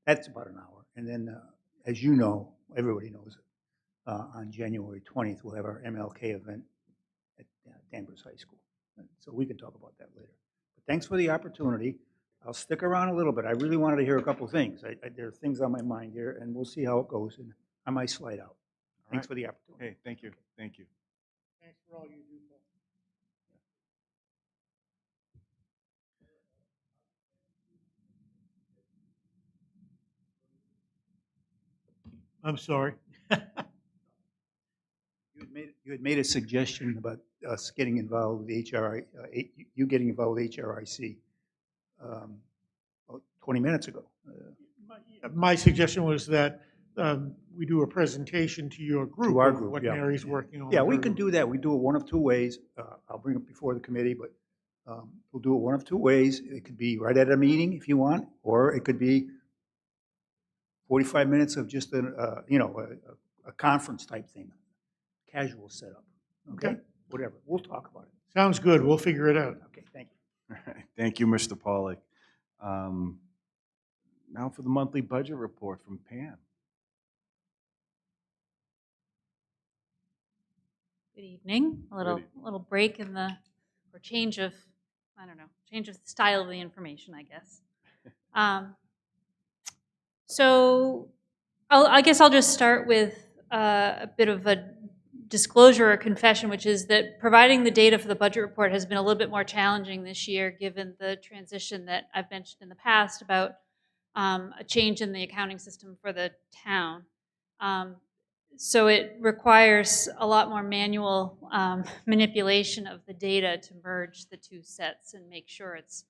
That's about an hour. And then, as you know, everybody knows it, on January 20th, we'll have our MLK event at Danvers High School. So we can talk about that later. But thanks for the opportunity. I'll stick around a little bit. I really wanted to hear a couple of things. There are things on my mind here, and we'll see how it goes. And I might slide out. Thanks for the opportunity. Hey, thank you. Thank you. Thanks for all you do, Paul. I'm sorry. You had made a suggestion about us getting involved with HRI, you getting involved with HRIC 20 minutes ago. My suggestion was that we do a presentation to your group. To our of group, what yeah. Mary's working on. Yeah, we her can group. do that. We do it one of two ways. I'll bring it before the committee, but we'll do it one of two ways. It could be right at a meeting if you want, or it could be 45 minutes of just a conference type thing, casual setup. Okay? Whatever. We'll talk about it. Sounds good. We'll figure it out. Okay, thank you. All right. Thank you, Mr. Pollack. Now for the monthly budget report from Pam. Good evening. A little break in the, or change of, I don't know, change of the style of the information, I guess. So I guess I'll just start with a bit of a disclosure or confession, which is that providing the data for the budget report has been a little bit more challenging this year, given the transition that I've mentioned in the past about a change in the accounting system for the town. So it requires a lot more manual manipulation of the data to merge the two sets and make sure it's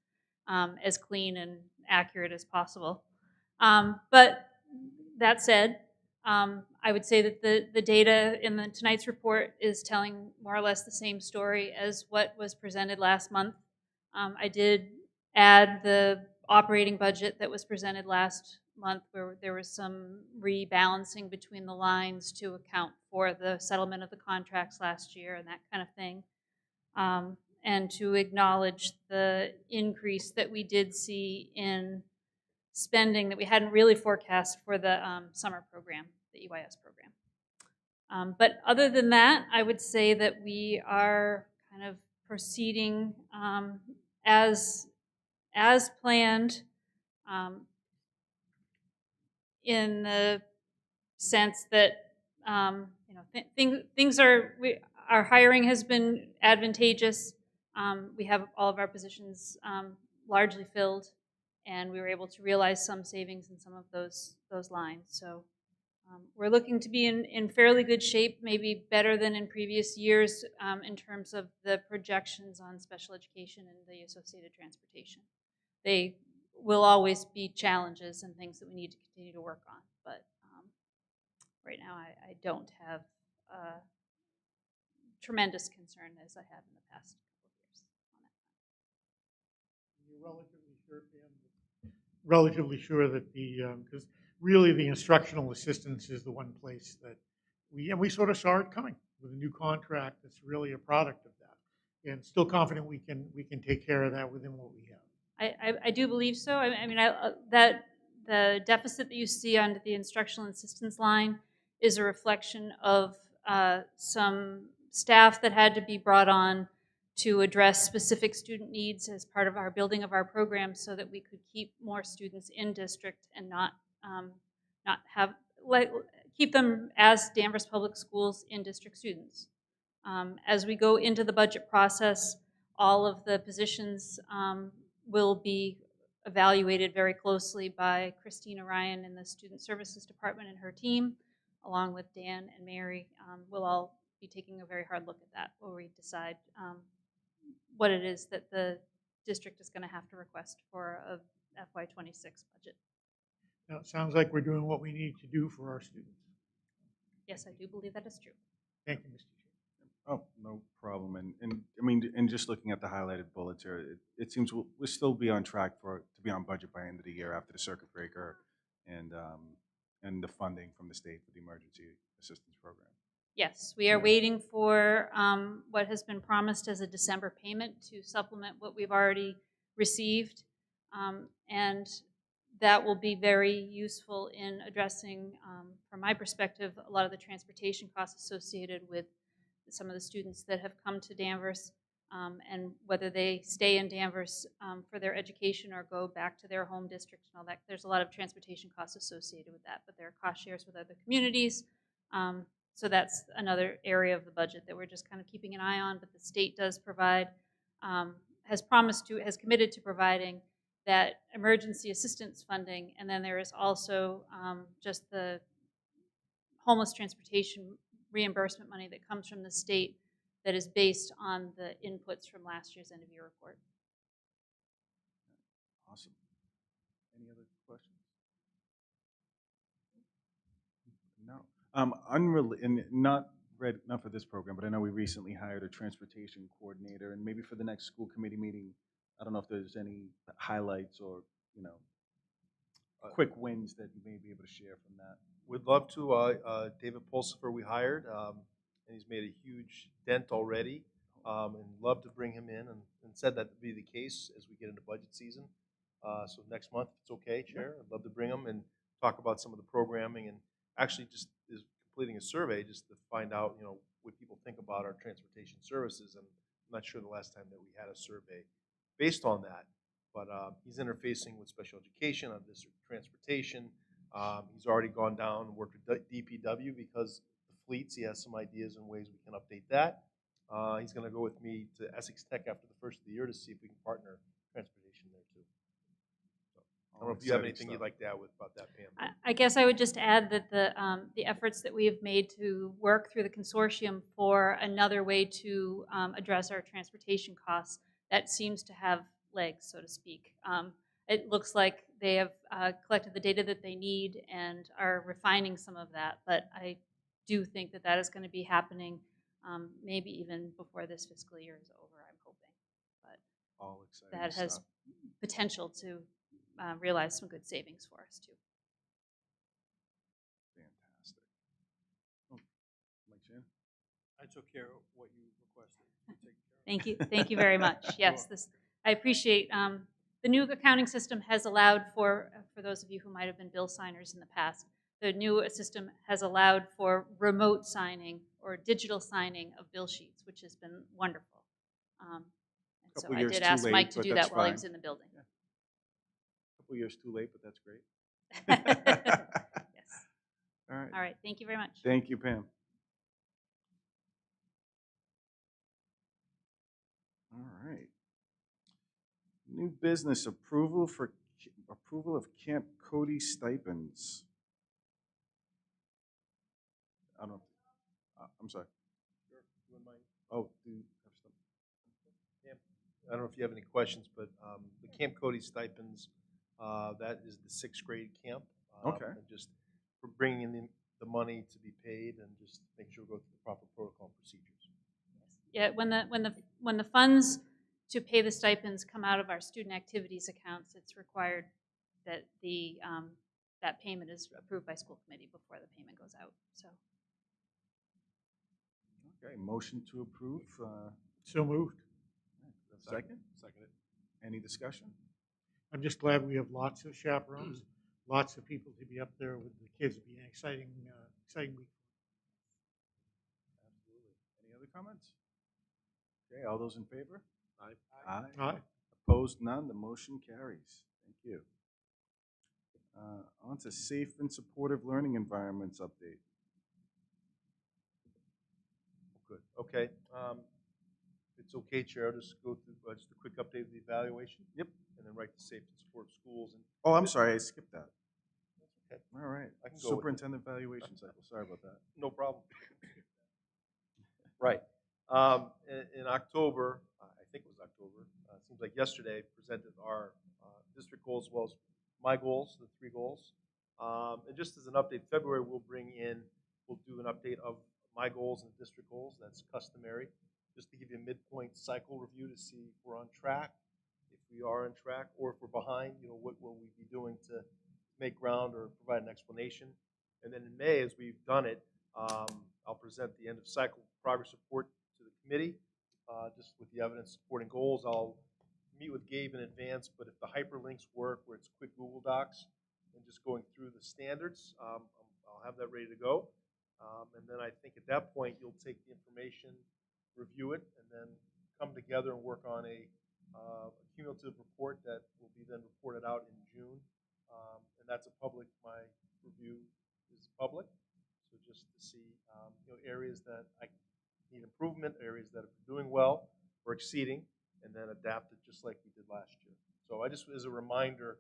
as clean and accurate as possible. But that said, I would say that the data in tonight's report is telling more or less the same story as what was presented last month. I did add the operating budget that was presented last month, where there was some rebalancing between the lines to account for the settlement of the contracts last year and that kind of thing, and to acknowledge the increase that we did see in spending that we hadn't really forecast for the summer program, the EYS program. But other than that, I would say that we are kind of proceeding as planned, um, in the sense that things are our hiring has been advantageous. We have all of our positions largely filled, and we were able to realize some savings in some of those lines. So we're looking to be in fairly good shape, maybe better than in previous years in terms of the projections on special education and the associated transportation. They will always be challenges and things that we need to continue to work on, but right now I don't have tremendous concern as I have in the past couple of years on that. You're relatively sure, Pam, relatively sure that because really the instructional assistance is the one place that we sort of saw it coming with a new contract that's really a product of that, and still confident we can take care of that within what we have. I do believe so. I mean, that the deficit that you see on the instructional assistance line is a reflection of some staff that had to be brought on to address specific student needs as part of our building of our program, so that we could keep more students in district and not have keep them as Danvers Public Schools in district students. As we go into the budget process, all of the positions will be evaluated very closely by Christina Ryan in the Student Services Department and her team, along with Dan and Mary. We'll all be taking a very hard look at that where we decide what it is that the district is going to have to request for a FY26 budget. Now, it sounds like we're doing what we need to do for our students. Yes, I do believe that is true. Thank you, Mr. Chair. Oh, no problem. And I mean, and just looking at the highlighted bullets here, it seems we'll still be on track to be on budget by end of the year after the circuit breaker and the funding from the state for the emergency assistance program. Yes, we are waiting for what has been promised as a December payment to supplement what we've already received. And that will be very useful in addressing, from my perspective, a lot of the transportation costs associated with some of the students that have come to Danvers, and whether they stay in Danvers for their education or go back to their home district and all that. There's a lot of transportation costs associated with that, but there are cost shares with other communities. So that's another area of the budget that we're just kind of keeping an eye on, but the state does provide, has committed to providing that emergency assistance funding, and then there is also just the homeless transportation reimbursement money that comes from the state that is based on the inputs from last year's end of year report. Awesome. Any other questions? No. And not for this program, but I know we recently hired a transportation coordinator, and maybe for the next school committee meeting, I don't know if there's any highlights or, quick wins that you may be able to share from that. We'd love to. David Pulsifer we hired, and he's made a huge dent already, and love to bring him in, and said that would be the case as we get into budget season. So next month, if it's okay, Chair, I'd love to bring him and talk about some of the programming, and actually just is completing a survey just to find out, what people think about our transportation services. And I'm not sure the last time that we had a survey based on that, but he's interfacing with special education on district transportation. He's already gone down and worked with DPW because the fleets. He has some ideas and ways we can update that. He's going to go with me to Essex Tech after the first of the year to see if we can partner transportation there too. So, I don't know if you have anything you'd like to add about that, Pam. I guess I would just add that the efforts that we have made to work through the consortium for another way to address our transportation costs, that seems to have legs, so to speak. It looks like they have collected the data that they need and are refining some of that, but I do think that is going to be happening maybe even before this fiscal year is over, I'm hoping. But all exciting that has stuff. potential to realize some good savings for us too. Fantastic. Oh, Mike Shannon? I took care of what you requested. Thank you very much. Yes, I appreciate the new accounting system has allowed for those of you who might have been bill signers in the past, the new system has allowed for remote signing or digital signing of bill sheets, which has been wonderful. And so Couple I years did too ask late, Mike to but do that's that while he fine. was in the building. Couple years too late, but that's great. Yes. All right. All right, thank you very much. Thank you, Pam. All right. New business approval of Camp Cody stipends. I don't. I'm sorry. Sure. You wouldn't mind? Oh, do you have some? Camp, I don't know if you have any questions, but the Camp Cody stipends, that is the 6th grade camp. Okay. And just for bringing in the money to be paid and just making sure we go through the proper protocol and procedures. Yeah, when the funds to pay the stipends come out of our student activities accounts, it's required that that payment is approved by school committee before the payment goes out. So Okay, motion to approve. So moved. Second? Second it. Any discussion? I'm just glad we have lots of chaperones, lots of people to be up there with the kids. It'll be an exciting week. Absolutely. Any other comments? Okay, all those in favor? Aye. Aye. Aye. Opposed, none. The motion carries. Thank you. On to safe and supportive learning environments update. Good. Okay. If it's okay, Chair, I'll just go through just a quick update of the evaluation. Yep. And then write the safe and supportive schools. And Oh, I'm sorry, I skipped that. okay. All right. I can go with it. Superintendent evaluation cycle. Sorry about that. No problem. Right. In October, I think it was October, it seems like yesterday, presented our district goals as well as my goals, the 3 goals. And just as an update, February we'll do an update of my goals and district goals. That's customary. Just to give you a midpoint cycle review to see if we're on track, if we are on track, or if we're behind, what will we be doing to make ground or provide an explanation. And then in May, as we've done it, I'll present the end of cycle progress report to the committee, just with the evidence supporting goals. I'll meet with Gabe in advance, but if the hyperlinks work where it's quick Google Docs and just going through the standards, I'll have that ready to go. And then I think at that point, you'll take the information, review it, and then come together and work on a cumulative report that will be then reported out in June. And that's my review is public. So just to see areas that I need improvement, areas that are doing well or exceeding, and then adapt it just like we did last year. So I just, as a reminder,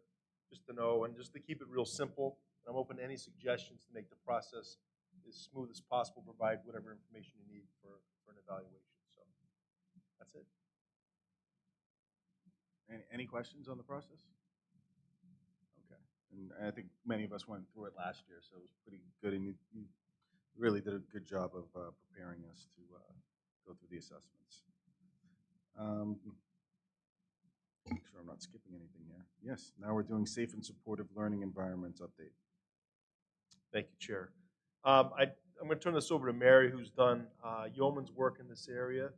just to know and just to keep it real simple, I'm open to any suggestions to make the process as smooth as possible, provide whatever information you need for an evaluation. So that's it. Any questions on the process? Okay. And I think many of us went through it last year, so it was pretty good, and you really did a good job of preparing us to go through the assessments. Make sure I'm not skipping anything here. Yes, now we're doing safe and supportive learning environments update. Thank you, Chair. I'm going to turn this over to Mary, who's done yeoman's work in this area.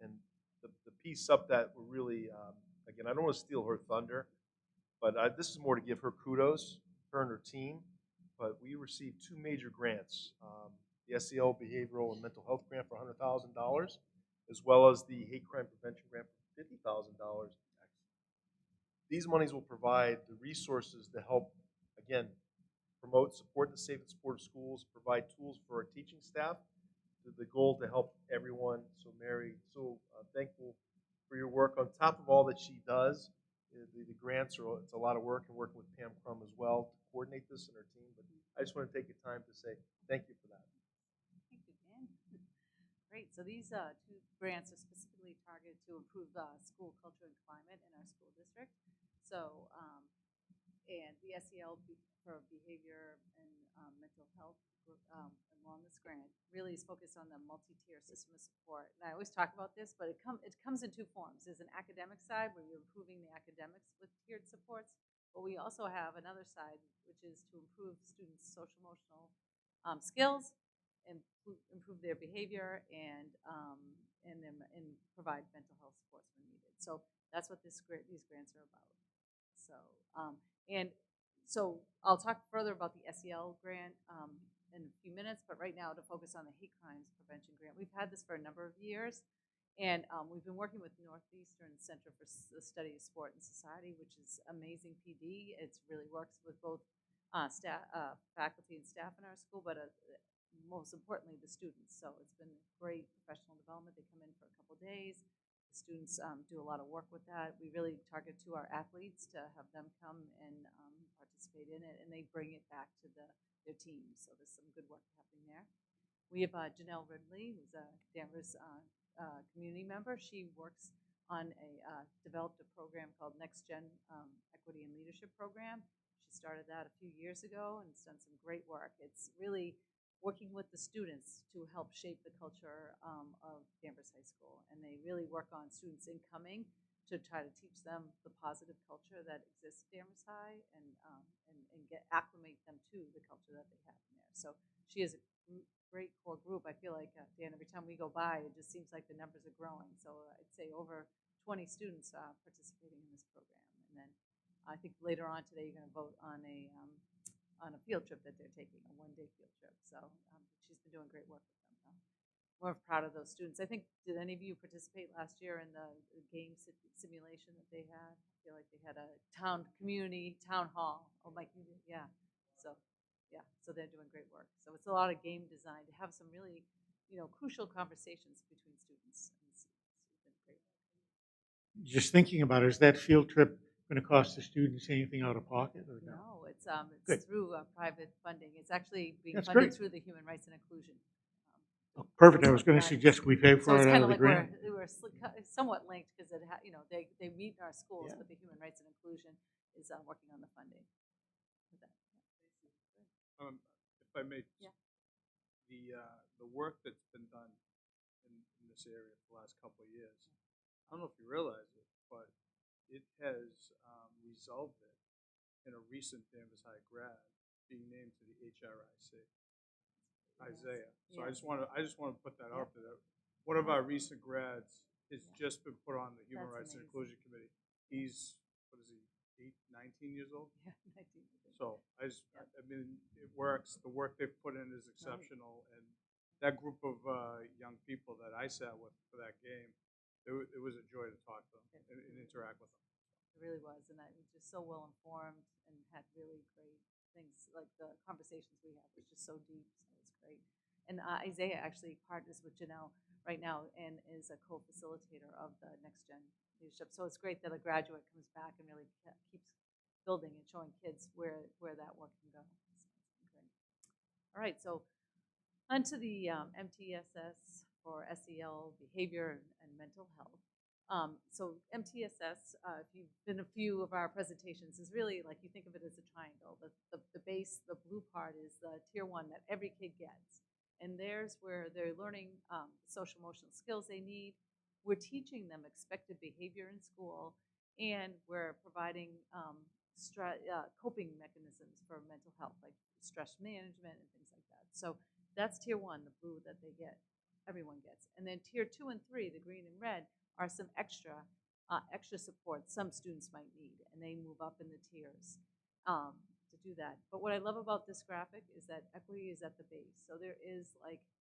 And the piece up that we're really, again, I don't want to steal her thunder, but this is more to give her kudos, her and her team. But we received 2 major grants, the SEL Behavioral and Mental Health Grant for $100,000, as well as the Hate Crime Prevention Grant for $50,000. These monies will provide the resources to help, again, promote, support the safe and supportive schools, provide tools for our teaching staff, with the goal to help everyone. So Mary, thankful for your work. On top of all that she does, the grants it's a lot of work, and working with Pam Crum as well to coordinate this in her team. But I just want to take the time to say thank you for that. Thank you, Dan. Great. So these 2 grants are specifically targeted to improve school culture and climate in our school district. So, and the SEL for behavior and mental health and wellness grant really is focused on the multi-tier system of support. And I always talk about this, but it comes in 2 forms. There's an academic side where you're improving the academics with tiered supports, but we also have another side which is to improve students' social emotional skills, improve their behavior, and provide mental health supports when needed. So that's what these grants are about. So so I'll talk further about the SEL grant in a few minutes, but right now to focus on the hate crimes prevention grant. We've had this for a number of years, And we've been working with Northeastern Center for the Study of Sport and Society, which is amazing PD. It really works with both faculty and staff in our school, but most importantly, the students. So it's been great professional development. They come in for a couple days. The students do a lot of work with that. We really target to our athletes to have them come and participate in it, and they bring it back to their teams. So there's some good work happening there. We have Janelle Ridley, who's a Danvers community member. She works on developed a program called Next Gen Equity and Leadership Program. She started that a few years ago and has done some great work. It's really working with the students to help shape the culture of Danvers High School. And they really work on students incoming to try to teach them the positive culture that exists at Danvers High and acclimate them to the culture that they have in there. So she is a great core group. I feel like, Dan, every time we go by, it just seems like the numbers are growing. So I'd say over 20 students participating in this program. And then I think later on today, you're going to vote on a field trip that they're taking, a one-day field trip. So she's been doing great work with them. We're proud of those students. I think, did any of you participate last year in the game simulation that they had? I feel like they had a town hall. Oh, Mike, you did? Yeah. So they're doing great work. So it's a lot of game design to have some really, crucial conversations between students. It's been great. Just thinking about it, is that field trip going to cost the students anything out of pocket or no? No, it's Good. through private funding. It's actually being That's funded great. through the Human Rights and Inclusion. Oh, perfect. I was going to suggest we pay So for it's it out kind of of the like grant. we're somewhat linked because they meet in our schools, Yeah. but the Human Rights and Inclusion is working on the funding. For that. If I may, Yeah. the work that's been done in this area for the last couple of years, I don't know if you realize it, but it has resulted in a recent Danvers High grad being named to the HRIC, Isaiah. So I Yes. just want to put that Yeah. out there. One of our recent grads has just been put on the Human That's Rights and amazing. Inclusion Committee. He's, what is he, 19 years old? Yeah, 19, I think. So Yeah. I mean, it works. The work they've put in is exceptional, and that group of young people that I sat with for that game, it was a joy to talk to them and interact with them. It really was, and I was just so well informed and had really great things. Like the conversations we had was just so deep, so it was great. And Isaiah actually partners with Janelle right now and is a co-facilitator of the Next Gen Leadership. So it's great that a graduate comes back and really keeps building and showing kids where that work can go. So it's been great. All right, so onto the MTSS for SEL behavior and mental health. So MTSS, if you've been a few of our presentations, is really like you think of it as a triangle. The base, the blue part is the tier 1 that every kid gets. And there's where they're learning social emotional skills they need. We're teaching them expected behavior in school, and we're providing coping mechanisms for mental health, like stress management and things like that. So that's tier 1, the blue that they get, everyone gets. And then tier 2 and 3, the green and red, are some extra support some students might need, and they move up in the tiers to do that. But what I love about this graphic is that equity is at the base. So there is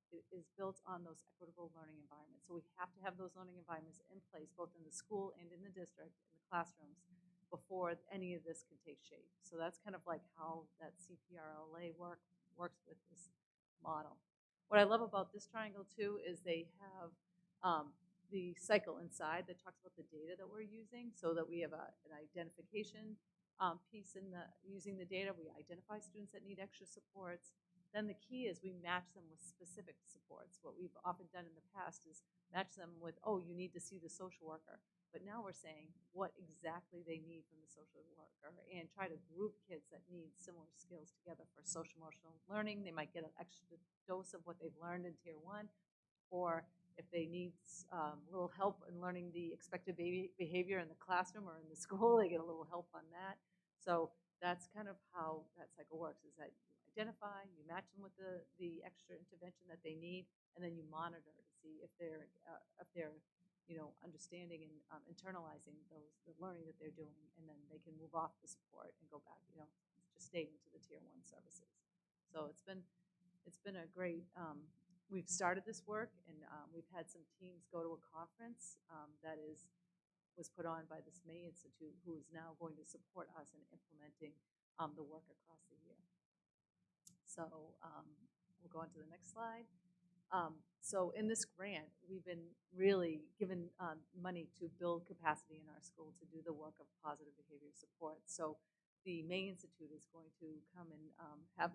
it is built on those equitable learning environments. So we have to have those learning environments in place, both in the school and in the district, in the classrooms, before any of this can take shape. So that's kind of like how that CPRLA works with this model. What I love about this triangle too is they have the cycle inside that talks about the data that we're using, so that we have an identification piece in using the data. We identify students that need extra supports. Then the key is we match them with specific supports. What we've often done in the past is match them with, oh, you need to see the social worker. But now we're saying what exactly they need from the social worker and try to group kids that need similar skills together for social emotional learning. They might get an extra dose of what they've learned in tier 1, or if they need a little help in learning the expected behavior in the classroom or in the school, they get a little help on that. So that's kind of how that cycle works, is that you identify, you match them with the extra intervention that they need, and then you monitor to see if they're understanding and internalizing the learning that they're doing, and then they can move off the support and go back, just stay into the tier 1 services. So it's been a great we've started this work, and we've had some teams go to a conference that was put on by the May Institute, who is now going to support us in implementing the work across the year. So we'll go on to the next slide. So in this grant, we've been really given money to build capacity in our school to do the work of positive behavior support. So the May Institute is going to come and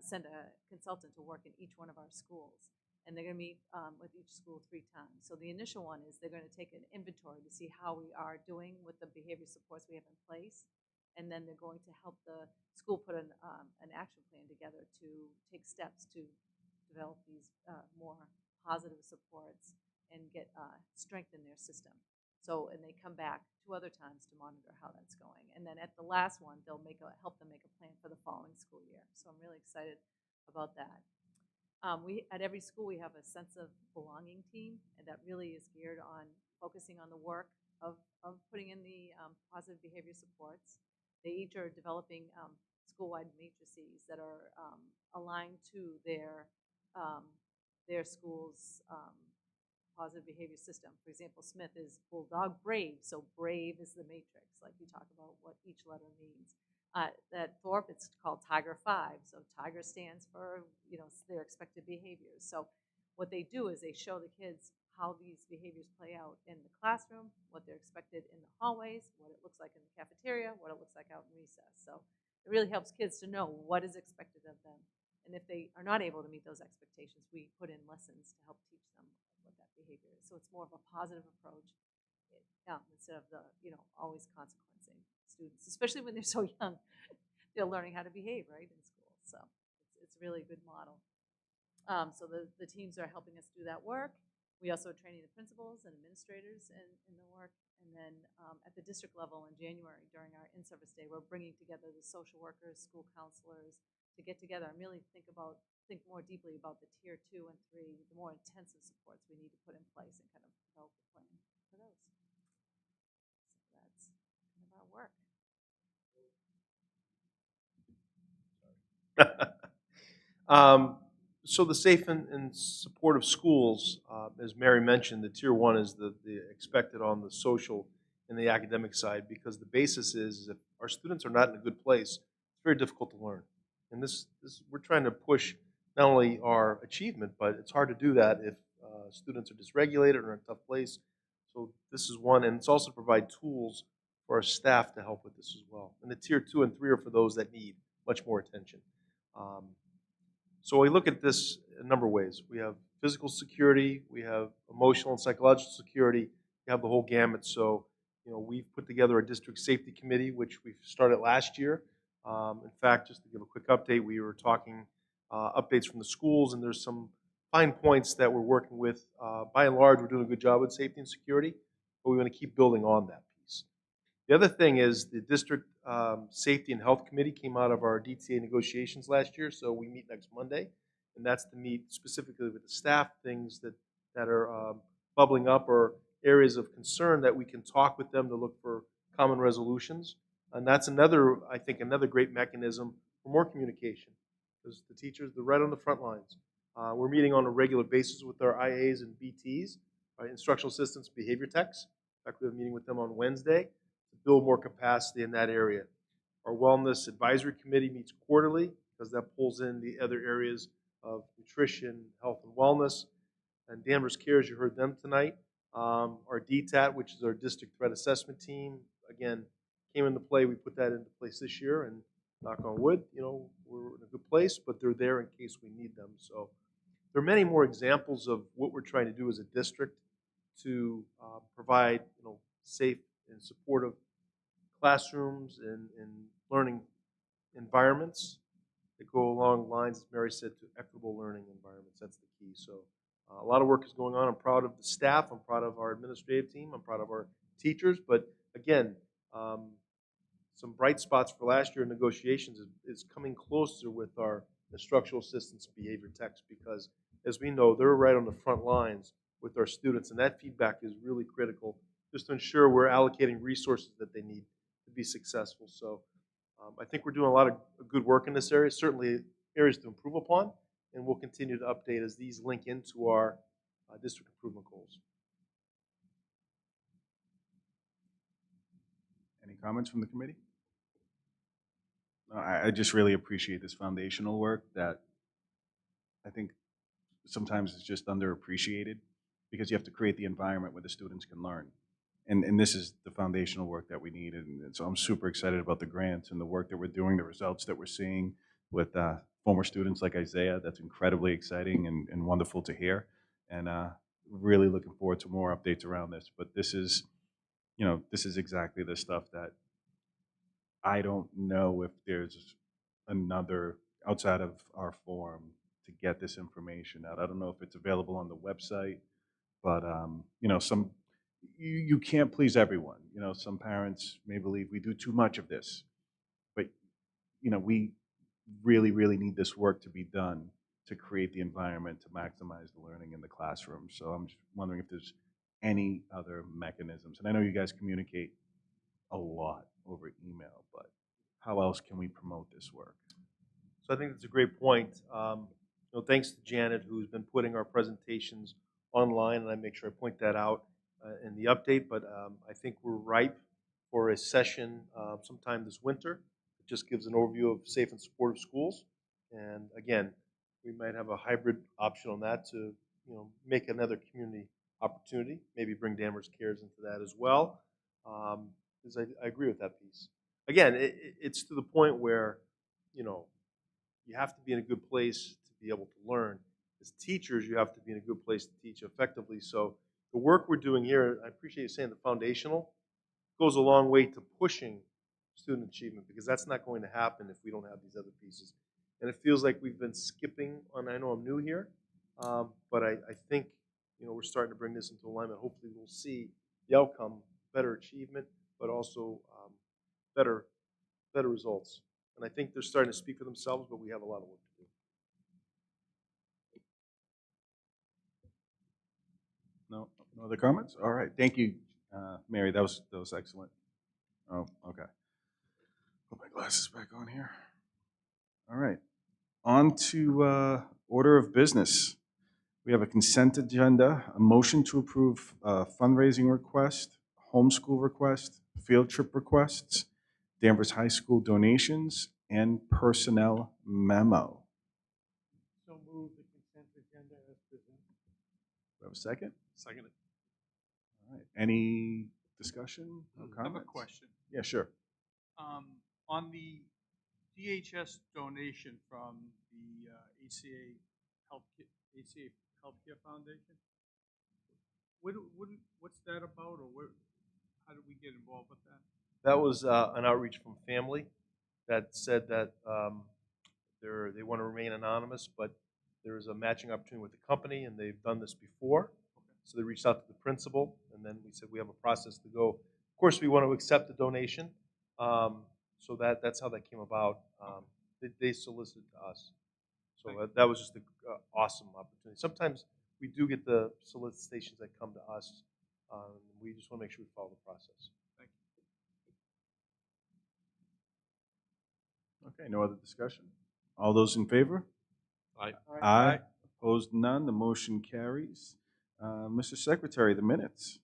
send a consultant to work in each one of our schools. And they're going to meet with each school 3 times. So the initial one is they're going to take an inventory to see how we are doing with the behavior supports we have in place. And then they're going to help the school put an action plan together to take steps to develop these more positive supports and get strengthen their system. So, and they come back 2 other times to monitor how that's going. And then at the last one, they'll help them make a plan for the following school year. So I'm really excited about that. At every school, we have a sense of belonging team, and that really is geared on focusing on the work of putting in the positive behavior supports. They each are developing school-wide matrices that are aligned to their school's positive behavior system. For example, Smith is Bulldog Brave, so Brave is the matrix, like we talk about what each letter means. At Thorpe, it's called Tiger 5, so Tiger stands for, their expected behaviors. So what they do is they show the kids how these behaviors play out in the classroom, what they're expected in the hallways, what it looks like in the cafeteria, what it looks like out in recess. So it really helps kids to know what is expected of them. And if they are not able to meet those expectations, we put in lessons to help teach them what that behavior is. So it's more of a positive approach instead of the, always consequencing students, especially when they're so young. They're learning how to behave, right, in school. So it's really a good model. So the teams are helping us do that work. We also are training the principals and administrators in the work. And then at the district level in January, during our in-service day, we're bringing together the social workers, school counselors, to get together and really think more deeply about the tier 2 and 3, the more intensive supports we need to put in place and kind of develop a plan for those. So that's kind of our work. So the safe and supportive schools, as Mary mentioned, the tier 1 is the expected on the social and the academic side, because the basis is if our students are not in a good place, it's very difficult to learn. And this we're trying to push not only our achievement, but it's hard to do that if students are dysregulated or in a tough place. So this is one, and it's also to provide tools for our staff to help with this as well. And the tier 2 and 3 are for those that need much more attention. So we look at this a number of ways. We have physical security, we have emotional and psychological security, we have the whole gamut. So, we've put together a district safety committee, which we started last year. In fact, just to give a quick update, we were talking updates from the schools, and there's some fine points that we're working with. By and large, we're doing a good job with safety and security, but we want to keep building on that piece. The other thing is the district safety and health committee came out of our DTA negotiations last year, so we meet next Monday, and that's to meet specifically with the staff, things that are bubbling up or areas of concern that we can talk with them to look for common resolutions. And that's I think another great mechanism for more communication, because the teachers, they're right on the front lines. We're meeting on a regular basis with our IAs and BTs, right, instructional assistants, behavior techs. In fact, we have a meeting with them on Wednesday to build more capacity in that area. Our wellness advisory committee meets quarterly because that pulls in the other areas of nutrition, health, and wellness. And Danvers Cares, you heard them tonight. Our DTAT, which is our district threat assessment team, again, came into play. We put that into place this year, and knock on wood, we're in a good place, but they're there in case we need them. So there are many more examples of what we're trying to do as a district to provide, safe and supportive classrooms and learning environments that go along lines, as Mary said, to equitable learning environments. That's the key. So a lot of work is going on. I'm proud of the staff. I'm proud of our administrative team. I'm proud of our teachers. But again, some bright spots for last year in negotiations is coming closer with our instructional assistants and behavior techs, because as we know, they're right on the front lines with our students, and that feedback is really critical just to ensure we're allocating resources that they need to be successful. So I think we're doing a lot of good work in this area, certainly areas to improve upon, and we'll continue to update as these link into our district improvement goals. Any comments from the committee? No, I just really appreciate this foundational work that I think sometimes is just underappreciated because you have to create the environment where the students can learn. And this is the foundational work that we need. And so I'm super excited about the grants and the work that we're doing, the results that we're seeing with former students like Isaiah. That's incredibly exciting and wonderful to hear. And really looking forward to more updates around this. But this is, this is exactly the stuff that I don't know if there's another outside of our forum to get this information out. I don't know if it's available on the website, but you can't please everyone. Some parents may believe we do too much of this, but we really need this work to be done to create the environment to maximize the learning in the classroom. So I'm just wondering if there's any other mechanisms. And I know you guys communicate a lot over email, but how else can we promote this work? So I think that's a great point. Thanks to Janet, who's been putting our presentations online, and I make sure I point that out in the update. But I think we're ripe for a session sometime this winter. It just gives an overview of safe and supportive schools. And again, we might have a hybrid option on that to make another community opportunity. Maybe bring Danvers Cares into that as well. Because I agree with that piece. Again, it's to the point where you have to be in a good place to be able to learn. As teachers, you have to be in a good place to teach effectively. So the work we're doing here, I appreciate you saying the foundational, goes a long way to pushing student achievement, because that's not going to happen if we don't have these other pieces. And it feels like we've been skipping on, I know I'm new here, but I think we're starting to bring this into alignment. Hopefully we'll see the outcome, better achievement, but also better results. And I think they're starting to speak for themselves, but we have a lot of work to do. No other comments? All right. Thank you, Mary. That was excellent. Oh, okay. Put my glasses back on here. All right. On to order of business. We have a consent agenda, a motion to approve fundraising request, homeschool request, field trip requests, Danvers High School donations, and personnel memo. So move the consent agenda as presented. Do I have a second? Second. All right. Any discussion or I have comments? a question. Yeah, sure. On the DHS donation from the ACA Healthcare Foundation, what's that about, or how did we get involved with that? That was an outreach from family that said that they want to remain anonymous, but there's a matching opportunity with the company, and they've done this before. So they reached out to the principal, and then we said we have a process to go. Of course, we want to accept the donation, so that's how that came about. They solicited to us, so that was just an awesome opportunity. Sometimes we do get the solicitations that come to us. We just want to make sure we follow the process. Thank you. Okay, no other discussion? All those in favor? Aye. Aye. Opposed, none. The motion carries. Mr. Secretary, the minutes.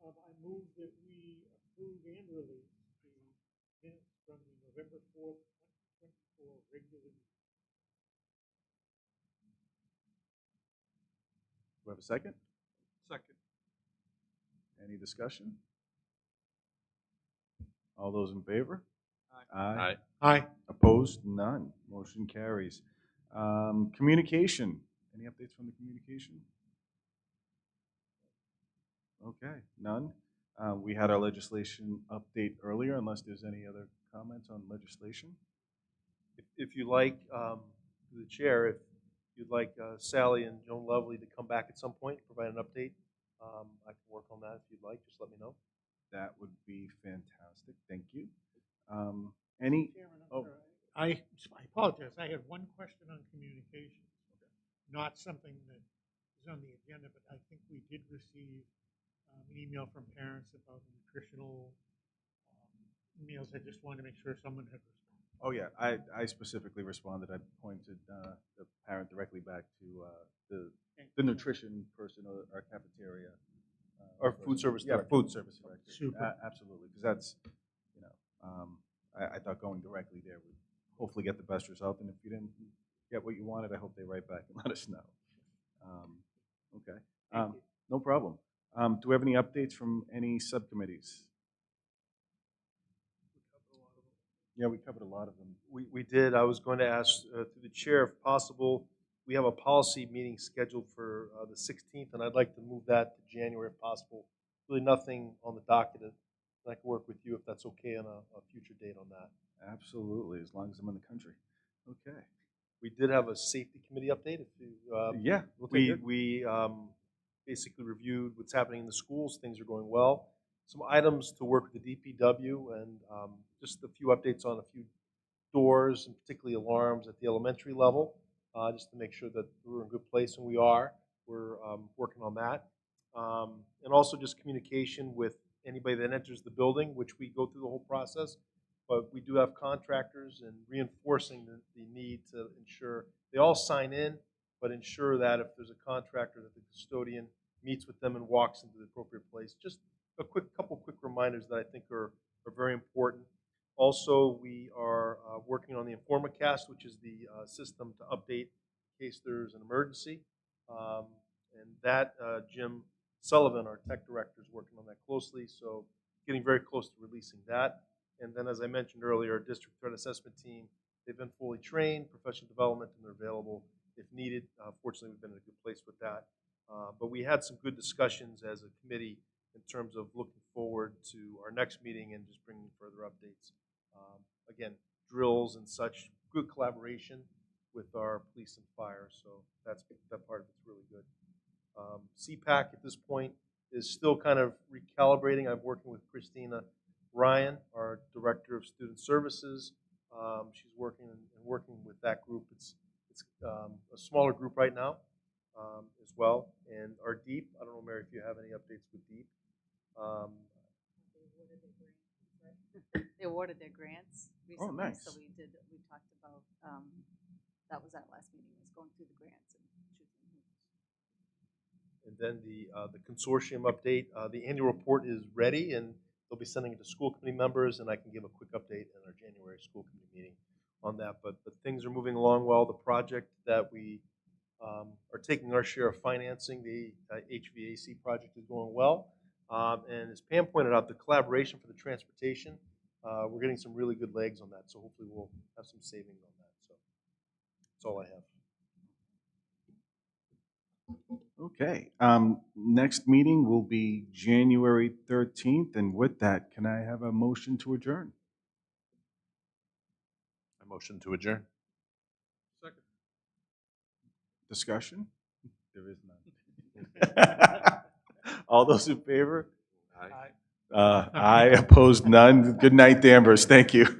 I move that we approve and release the minutes from the November 4th, 2024 regular meeting. Do we have a second? Second. Any discussion? All those in favor? Aye. Aye. Opposed, none. Motion carries. Communication. Any updates from the communication? Okay, none. We had our legislation update earlier, unless there's any other comments on legislation. If you like, the chair, if you'd like Sally and Joan Lovely to come back at some point, provide an update, I can work on that if you'd like. Just let me know. That would be fantastic. Thank you. Any? Chairman, Oh, I apologize. I had one question on communications. Not something that is on the agenda, but I think we did receive an email from parents about nutritional meals. I just wanted to make sure someone had responded. Oh, yeah, I specifically responded. I pointed the parent directly back to the nutrition person or our cafeteria. Our food service Yeah, director. food service director. Super. Absolutely, because that's, you know, I thought going directly there would hopefully get the best result, and if you didn't get what you wanted, I hope they write back and let us know. Okay, no problem. Do we have any updates from any subcommittees? Yeah, we covered a lot of them. We did. I was going to ask through the chair, if possible, we have a policy meeting scheduled for the 16th, and I'd like to move that to January if possible. Really nothing on the docket. I can work with you if that's okay on a future date on that. Absolutely, as long as I'm in the country. Okay. We did have a safety committee update. If you, Yeah, we'll take it. we basically reviewed what's happening in the schools. Things are going well. Some items to work with the DPW and just a few updates on a few doors and particularly alarms at the elementary level, just to make sure that we're in a good place, and we are. We're working on that. And also just communication with anybody that enters the building, which we go through the whole process. But we do have contractors, and reinforcing the need to ensure they all sign in, but ensure that if there's a contractor, that the custodian meets with them and walks into the appropriate place. Just a couple quick reminders that I think are very important. Also, we are working on the InformaCast, which is the system to update in case there's an emergency. And that, Jim Sullivan, our tech director, is working on that closely, so getting very close to releasing that. And then, as I mentioned earlier, our district threat assessment team, they've been fully trained, professional development, and they're available if needed. Fortunately, we've been in a good place with that. But we had some good discussions as a committee in terms of looking forward to our next meeting and just bringing further updates. Again, drills and such, good collaboration with our police and fire, so that part of it's really good. CPAC at this point is still kind of recalibrating. I'm working with Christina Ryan, our Director of Student Services. She's working with that group. It's a smaller group right now as well. And our DEEP, I don't know, Mary, if you have any updates with DEEP. They awarded their grants recently. Oh, nice. So we talked about, that was our last meeting, was going through the grants and choosing who. And then the consortium update. The annual report is ready, and they'll be sending it to school committee members, and I can give a quick update in our January school committee meeting on that. But things are moving along well. The project that we are taking our share of financing, the HVAC project, is going well. And as Pam pointed out, the collaboration for the transportation, we're getting some really good legs on that. So hopefully we'll have some savings on that. So that's all I have. Okay. Next meeting will be January 13th, and with that, can I have a motion to adjourn? I motion to adjourn. Second. Discussion? There is none. All those in favor? Aye. Aye, opposed, none. Good night, Danvers. Thank you.